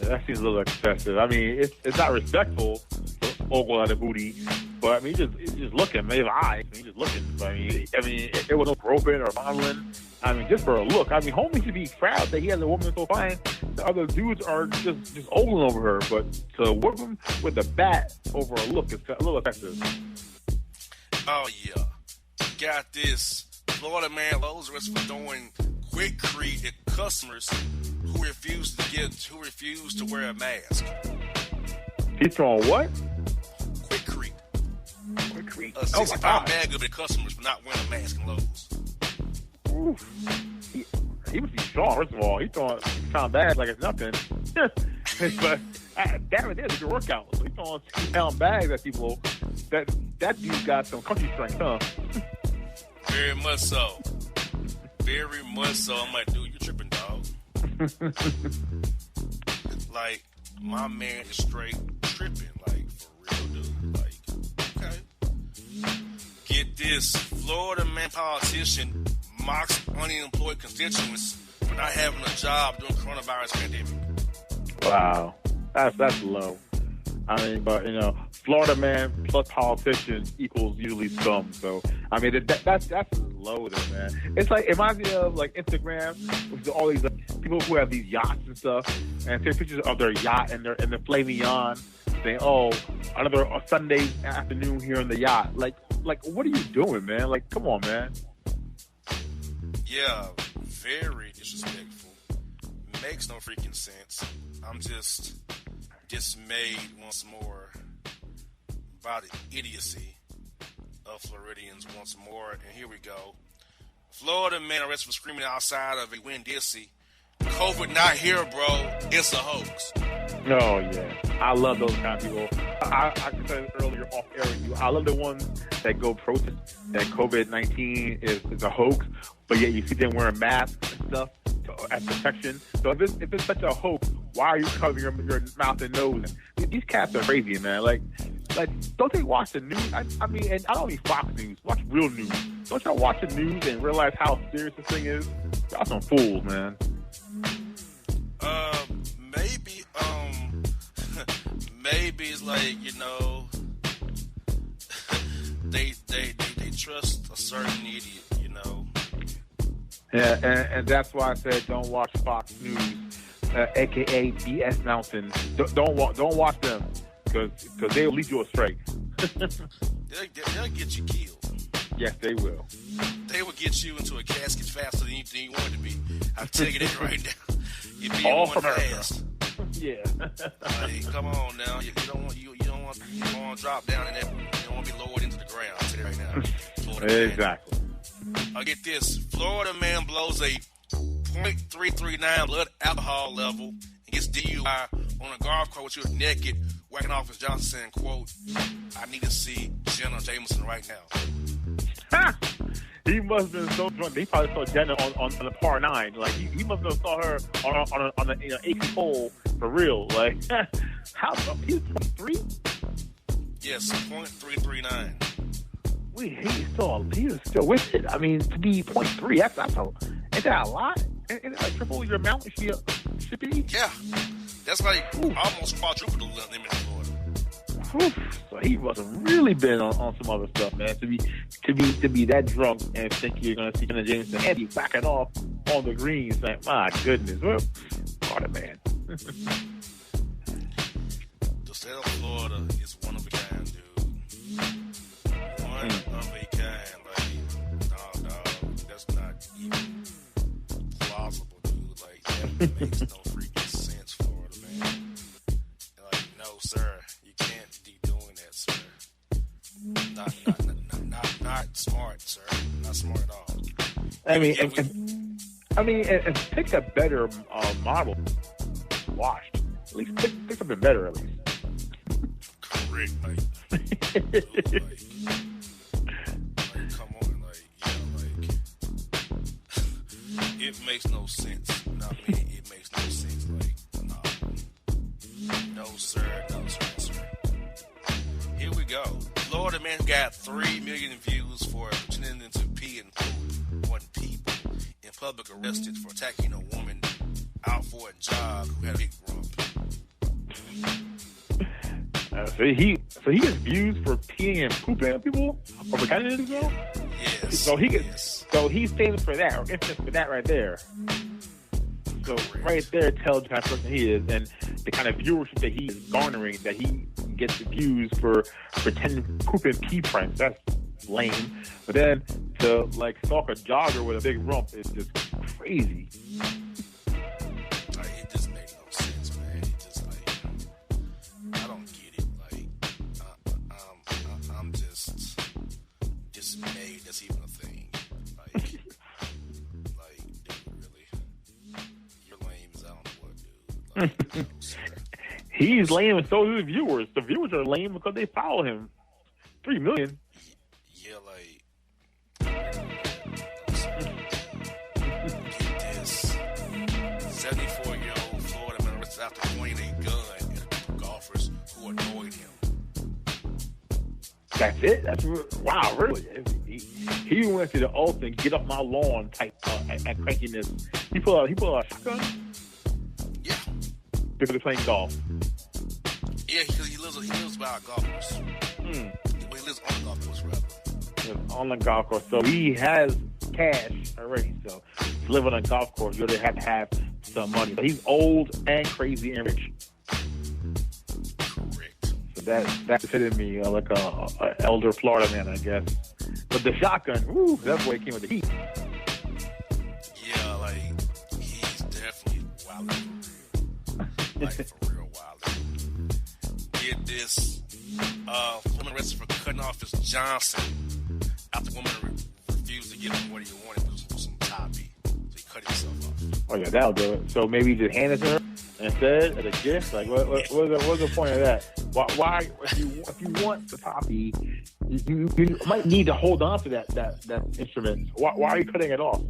That seems a little excessive. I mean, it's not respectful to ogle at the booty, but I mean, he's just looking. They have eyes. He's just looking. But, I mean, it was no groping or fondling. I mean, just for a look. I mean, homie should be proud that he has a woman so fine. The other dudes are just ogling over her, but to whip him with a bat over a look is a little excessive. Oh yeah, got this. Florida man lows arrested for doing quickcrete at customers who refused to wear a mask. He's throwing what? Quickcrete. Quickcrete. A 60-pound bag of it customers for not wearing a mask in Lowe's. Oof. He must be strong, first of all. He's throwing pound bags like it's nothing. But damn it, there's a good workout. So he's throwing 60-pound bags at people. That dude got some country strength, huh? Very much so. Very much so. I'm like, dude, you're tripping, dog. Like, my man is straight tripping. Like, for real, dude. Like, okay. Get this. Florida man politician mocks unemployed constituents for not having a job during coronavirus pandemic. Wow. That's low. I mean, but, Florida man plus politician equals usually scum. So, I mean, that's low there, man. It's like, it reminds me of, like, Instagram, with all these people who have these yachts and stuff, and take pictures of their yacht and they're flaming on, saying, oh, another Sunday afternoon here on the yacht. Like, what are you doing, man? Like, come on, man. Yeah, very disrespectful. Makes no freaking sense. I'm just dismayed once more by the idiocy of Floridians once more. And here we go. Florida man arrested for screaming outside of a Winn-Dixie. COVID not here, bro. It's a hoax. Oh, yeah. I love those kind of people. I said it earlier off air with you. I love the ones that go protest that COVID-19 is a hoax, but yet you see them wearing masks and stuff as protection. So if it's such a hoax, why are you covering your mouth and nose? These cats are crazy, man. Like, don't they watch the news? I mean, and I don't mean Fox News. Watch real news. Don't y'all watch the news and realize how serious this thing is? Y'all some fools, man. Maybe it's like, they trust a certain idiot, Yeah, and that's why I said don't watch Fox News, aka BS Mountain. Don't watch them because they'll lead you astray. They'll get you killed. Yes, they will. They will get you into a casket faster than anything you want it to be. I'll tell you that right now. You'd be all going for America. fast. Yeah. Like, come on now. You don't want to drop down in that. You don't want to be lowered into the ground. I'll tell you right now. Exactly. I'll get this. Florida man blows a .339 blood alcohol level and gets DUI on a golf course. He was naked, whacking off his Johnson, saying, quote, I need to see Jenna Jameson right now. He must have been so drunk. They probably saw Jenna on the par 9. Like he must have saw her on the 8th hole for real. Like how he was 23? Yes, .339. He was still with it. I mean, to be 0.3, ain't that a lot? Ain't that like triple your amount? Should be? Yeah, that's like almost quadruple the limit in Florida. So he must have really been on some other stuff, man. To be that drunk and think you're gonna see Jenna Jameson and be backing off on the greens, like my goodness, well, Florida man. The state of Florida is one of a kind, dude. One of a kind, like dog. That's not even plausible, dude. Like that makes no freaking sense, Florida man. Like, no, sir. Not smart, sir. Not smart at all. I mean, and pick a better model. Washed. At least pick something better, at least. Correct, like come on, it makes no sense. It makes no sense. No, sir. Here we go. Florida man got 3 million views for pretending to pee in pool. public arrested for attacking a woman out for a jog who had a big rump. So he gets views for peeing and pooping on people or pretending to go. Yes. So he's famous for that, or infamous for that right there. So right there tells the kind of person he is, and the kind of viewership that he is garnering, that he gets views for pretending to poop and pee pranks. That's lame. But then to like stalk a jogger with a big rump is just crazy. It just made no sense, man. It just I don't get it. I'm just dismayed that's even a thing. Dude, really, you're lame as I don't know what, dude. He's lame, and so do the viewers. The viewers are lame because they follow him. 3 million. Yeah, get this. 74-year-old Florida man arrested after pointing a gun at a group of golfers who annoyed him. That's it? Wow, really? He went to the ultimate get off my lawn type at crankiness. He pulled out a shotgun? Yeah. Because they're playing golf. Yeah, because he lives by a golf course. Well, he lives on the golf course, rather. On the golf course. So he has cash already. So to live on a golf course, you really have to have some money. But he's old and crazy and rich. Correct. So that fitted me like a elder Florida man, I guess. But the shotgun, ooh, that boy came with the heat. Yeah, he's definitely wild. For real wild. Get this. Woman arrested for cutting off his Johnson after the woman refused to give him what he wanted, which was some toppy. So he cut himself off. Oh yeah, that'll do it. So maybe he just handed it to her instead as a gift. Like, what's the point of that? Why if you want the toppy, you might need to hold on to that instrument. Why are you cutting it off?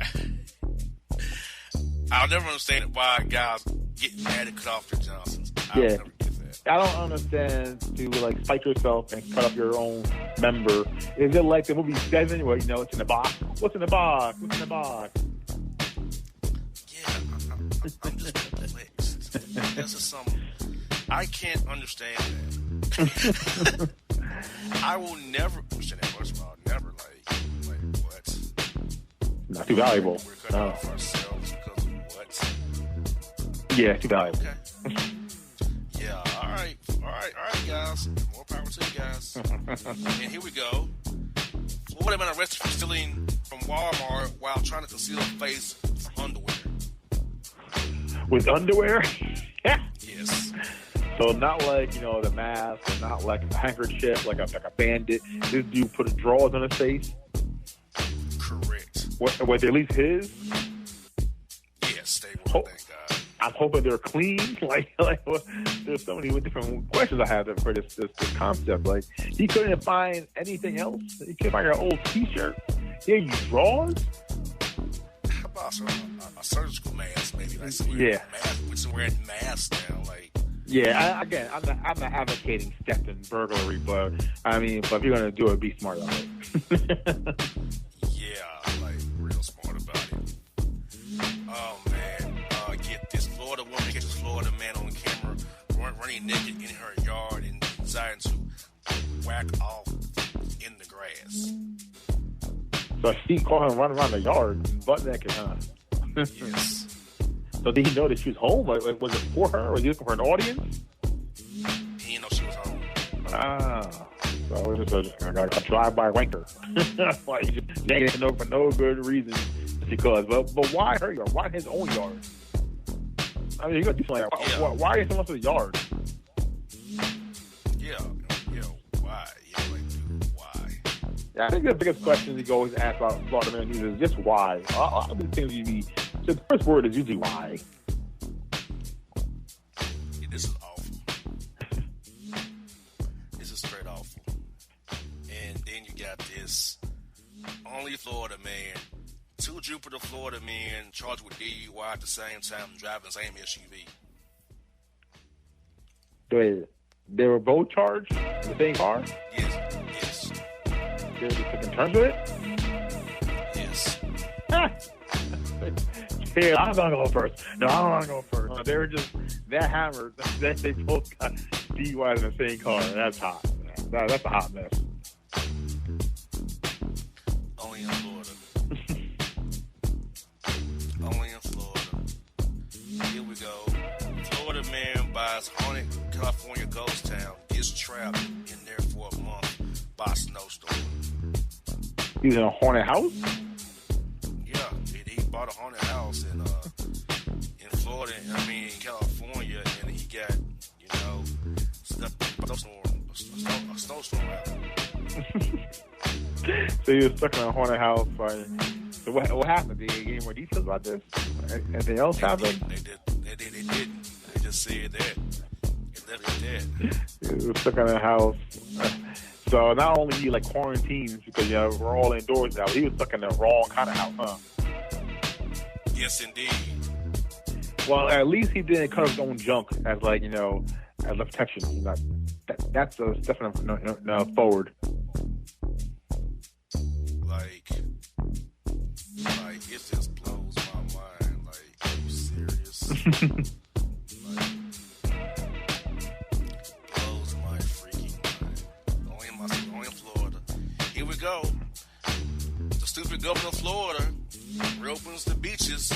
I'll never understand why guys get mad and cut off their Johnsons. I'll never get that. I don't understand to spike yourself and cut off your own member. Is it like the movie Seven where it's in the box? What's in the box? What's in the box? Yeah, I'm just perplexed. This is something I can't understand that. I will never understand that. First of all, never what? Not too valuable. We're cutting off ourselves because of what? Yeah, too valuable. Okay. Yeah, all right, guys. More power to you guys. And here we go. Florida man arrested for stealing from Walmart while trying to conceal a face from underwear. With underwear? Yes. So not like, the mask, or not like a handkerchief, like a bandit. This dude put drawers on his face? Correct. Were they at least his? Yes, they were, thank God. I'm hoping they're clean. There's so many different questions I have for this concept. He couldn't find anything else. He couldn't find your old T-shirt. He had you drawers. How about a surgical mask, maybe? We're wearing masks now. Yeah. I'm not advocating theft and burglary, but if you're gonna do it, be smart about it. Yeah, real smart about it. Oh man. Get this. Florida woman catches Florida man on camera running naked in her yard and deciding to whack off in the grass. So she caught him running around the yard, butt naked, huh? Yes. So did he know that she was home? Was it for her? Was he looking for an audience? He didn't know she was home. So it was just a drive-by wanker. Just naked for no good reason. Because, but why her yard? Why his own yard? You got to do something like that. Yeah. Why is someone else's yard? Yeah, why? Why? Yeah, I think the biggest question you always ask about Florida man is just why. A lot of these things the first word is usually why. Yeah, this is awful. This is straight awful. And then you got this only Florida man. 2 Jupiter, Florida men charged with DUI at the same time driving the same SUV. Wait, they were both charged in the same car? Yes. They took in terms of it? Yes. here. I'm gonna go first. No, I don't want to go first. They were just that hammered that they both got DUIs in the same car. That's hot. That's a hot mess. Only in Florida. Only in Florida. Here we go. Florida man buys haunted California ghost town, gets trapped in there for a month by a snowstorm. He's in a haunted house? Yeah, he bought a haunted house in Florida, in California, and he got, stuck in a snowstorm out. So he was stuck in a haunted house. So what happened? Did he get more details about this? Anything else happened? They didn't. They just said that. It literally did. He was stuck in a house. So not only he quarantined because we're all indoors now, he was stuck in the wrong kind of house, huh? Yes, indeed. Well, at least he didn't cut his own junk as as a protection. That's a step forward. It just blows my mind. Are you serious? Blows my freaking mind. Only in Florida. Here we go. The stupid governor of Florida reopens the beaches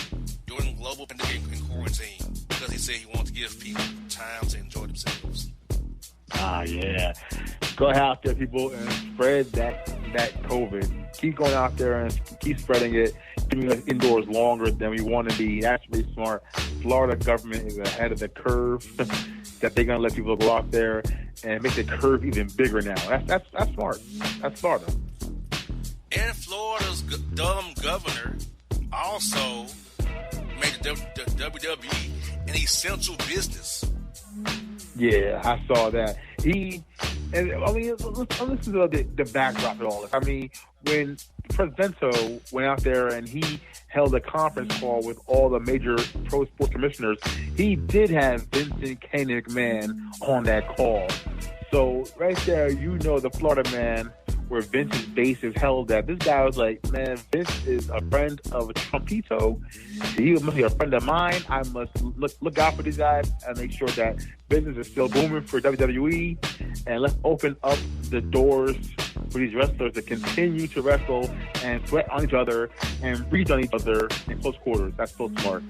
during global pandemic and quarantine because he said he wanted to give people time to enjoy themselves. Yeah. Go out there, people, and spread that COVID. Keep going out there and keep spreading it, keeping us indoors longer than we want to be. That's really smart. Florida government is ahead of the curve that they're going to let people go out there and make the curve even bigger now. That's smart. That's Florida. And Florida's dumb governor also made the WWE an essential business. Yeah, I saw that. Let's listen to the backdrop of all this. When Presidento went out there and he held a conference call with all the major pro sports commissioners, he did have Vincent Kane McMahon on that call. So right there, the Florida man where Vince's base is held at. This guy was like, man, Vince is a friend of Trumpito. He must be a friend of mine. I must look out for these guys and make sure that business is still booming for WWE. And let's open up the doors for these wrestlers to continue to wrestle and sweat on each other and breathe on each other in close quarters. That's so smart.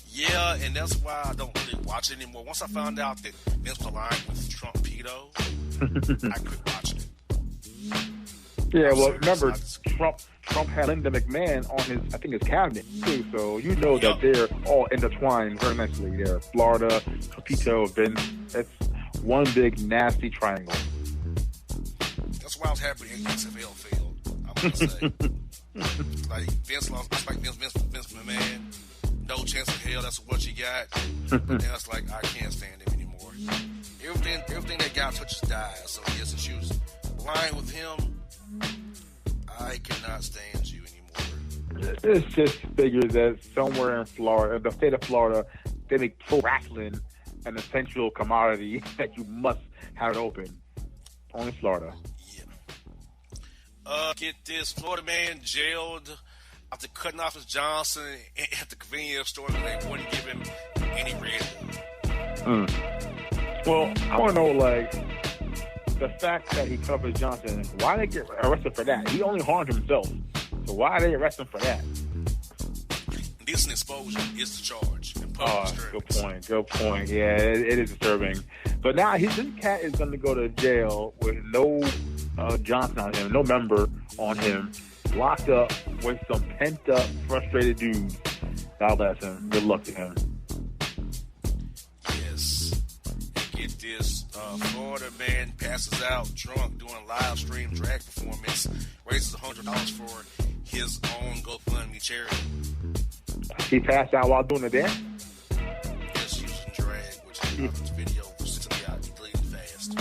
Yeah, and that's why I don't really watch it anymore. Once I found out that Vince was aligned with Trumpito, I quit watching it. Yeah, well, remember, Trump had Linda McMahon on his cabinet, too, so that they're all intertwined very nicely. They're Florida, Trumpito, Vince. That's one big, nasty triangle. That's why I was happy the XFL failed, I'm going to say. Vince lost, Vince McMahon, no chance in hell, that's what you got. But now it's I can't stand him anymore. Everything that guy touches dies. So yes, if she was aligned with him, I cannot stand you anymore. It just figures that somewhere in Florida, the state of Florida, they make pro wrestling an essential commodity that you must have it open. Only Florida. Yeah. Get this, Florida man jailed after cutting off his Johnson at the convenience store because they wouldn't give him any Red. Well, I want to know, the fact that he cut off his Johnson, why they get arrested for that? He only harmed himself. So why are they arresting for that? Indecent exposure is the charge. Good point. Yeah, it is disturbing. So now this cat is going to go to jail with no Johnson on him, no member on him, locked up with some pent-up, frustrated dudes. God bless him. Good luck to him. Yes. Get this. Florida man passes out drunk doing a live stream drag performance, raises $100 for his own GoFundMe charity. He passed out while doing the dance? Yes, using drag, which this video was deleted fast.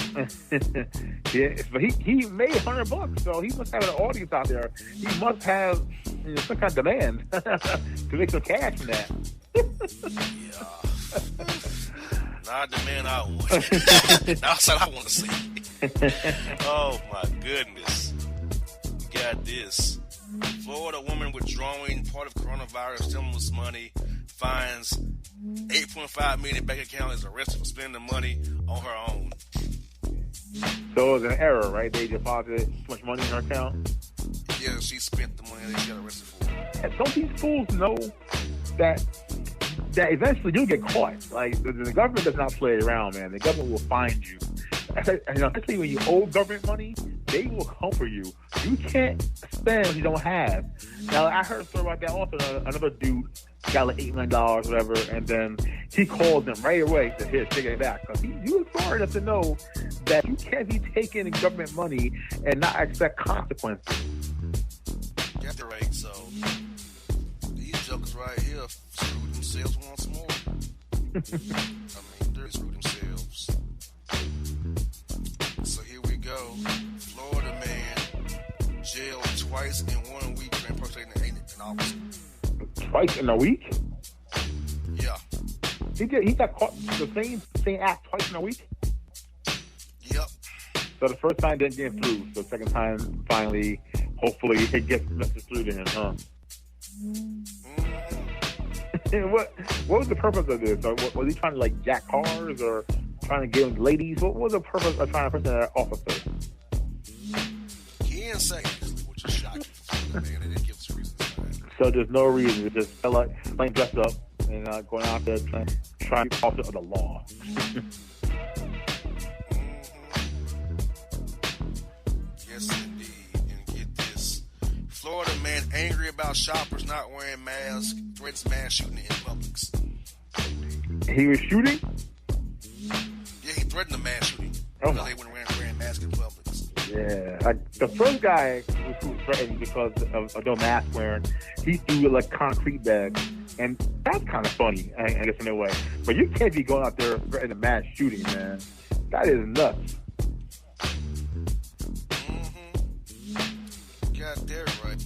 Yeah, but he made $100, so he must have an audience out there. He must have some kind of demand to make some cash from that. Yeah. Not the man I want. That's what I want to see. Oh my goodness. Got this. Florida woman withdrawing part of coronavirus stimulus money finds $8.5 million bank account is arrested for spending the money on her own. So it was an error, right? They deposited too much money in her account? Yeah, she spent the money that she got arrested for. And don't these fools know that eventually you'll get caught? Like, the government does not play around, man. The government will find you. Especially when you owe government money, they will come for you. You can't spend what you don't have. Now, I heard a story about that also. Another dude got like $8 million, whatever, and then he called them right away to take it back. Because he was smart enough to know that you can't be taking government money and not expect consequences. Got that right, so these jokers right here screwed themselves once more. I mean, they're screwed themselves. So here we go. Florida man jailed twice in 1 week for impersonating an officer. Twice in a week? Yeah. He got caught the same act twice in a week? Yep. So the first time didn't get through. So the second time, finally, hopefully, it gets messaged through to him, huh? Mm-hmm. What was the purpose of this? Or was he trying to, like, jack cars or trying to get ladies? What was the purpose of trying to impersonate an officer? He didn't say, which is shocking. Man, they didn't give us reasons for that. So there's no reason to just feel like playing dressed up and going out there trying to be officer of the law. Yes, indeed. And get this. Florida man angry about shoppers not wearing masks, threatens mass shooting in Publix. He was shooting? Yeah, he threatened a mass shooting because they weren't wearing masks in Publix. Yeah. The first guy who was threatened because of no mask wearing, he threw like concrete bags. And that's kind of funny, I guess, in a way. But you can't be going out there threatening a mass shooting, man. That is nuts. Got that right.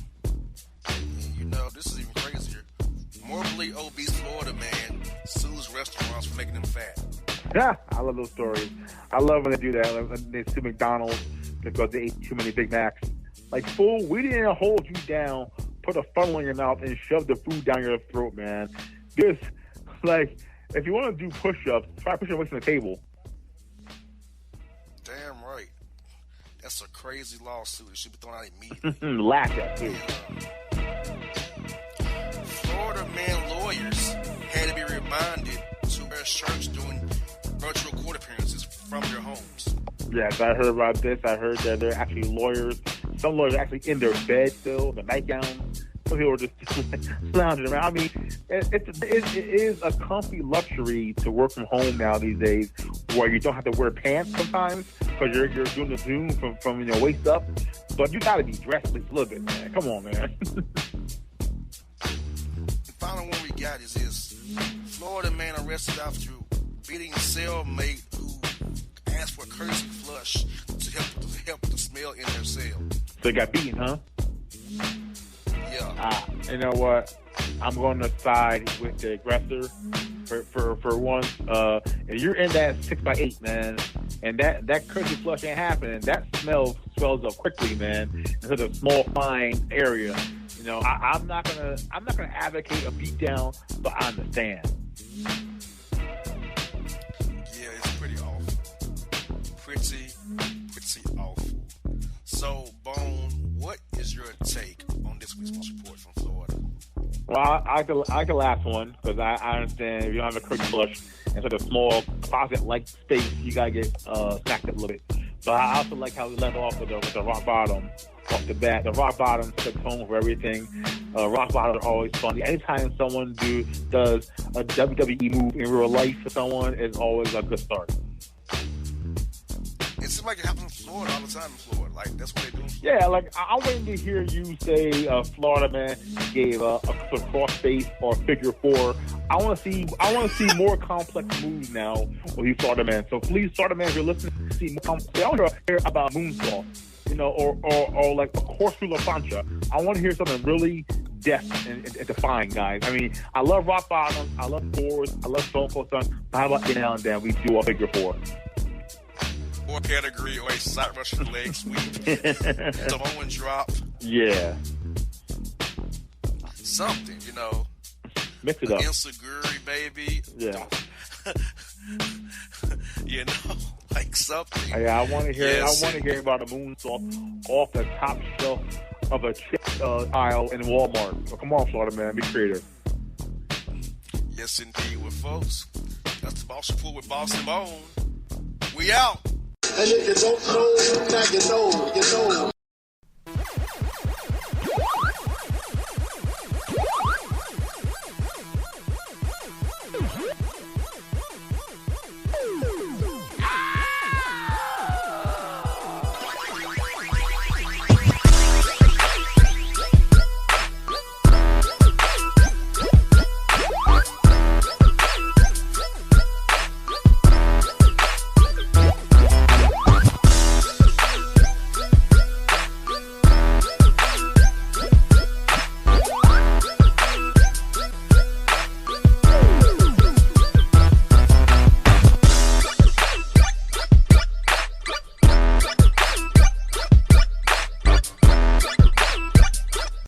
And you know, this is even crazier. Morbidly obese Florida man sues restaurants for making them fat. Yeah, I love those stories. I love when they do that. When they sue McDonald's because they ate too many Big Macs. Like, fool, we didn't hold you down, put a funnel in your mouth, and shove the food down your throat, man. This, like, if you want to do push-ups, try pushing away from the table. Damn right. That's a crazy lawsuit. It should be thrown out immediately. Laugh at too. Florida man lawyers had to be reminded to wear shirts during virtual court appearances from their homes. Yes, I heard about this. I heard that they're actually lawyers. Some lawyers are actually in their bed still, the nightgown. Some people are just lounging around. I mean, it is a comfy luxury to work from home now these days, where you don't have to wear pants sometimes because you're doing the Zoom from your waist up. But you got to be dressed at least a little bit, man. Come on, man. The final one we got is this: Florida man arrested after beating cellmate who asked for a courtesy flush to help the smell in their cell. So they got beaten, huh? Yeah. You know what? I'm going to side with the aggressor for once. If you're in that 6x8, man, and that courtesy flush ain't happening, that smell swells up quickly, man, into the small, fine area. You know, I'm not gonna advocate a beat down, but I understand. Yeah, it's pretty awful. Pretty awful. So, Bone, what is your take on this week's Most Report from Florida? Well, I can last one because I understand if you don't have a curtain flush and sort of small closet-like space, you gotta get snacked up a little bit. But I also like how we left off with the rock bottom off the bat. The rock bottom sets home for everything. Rock bottoms are always funny. Anytime someone does a WWE move in real life for someone, is always a good start. It seems like it happens in Florida all the time in Florida. Like, that's what they do. Yeah, like, I'm waiting to hear you say Florida man gave a cross face or figure four. I want to see more complex moves now with you, Florida man. So please, Florida man, if you're listening, see more complex. I want to hear about moonsault, you know, or like a corkscrew la plancha. I want to hear something really deft and defying, guys. I mean, I love rock bottoms, I love fours, I love stone cold stun. But how about now and then we do a figure four? Or pedigree, or a side Russian leg sweep. Samoan drop. Yeah. something, you know. Mix it up. Insecurity, baby. Yeah. You know, like something. Yeah, I want to hear. Yes. I want to hear about a moonsault off the top shelf of a aisle in Walmart. So come on, Florida man, be creative. Yes, indeed, with folks. That's the Boss Report with Boss and Bone. We out. And if you don't know, now you know, you know.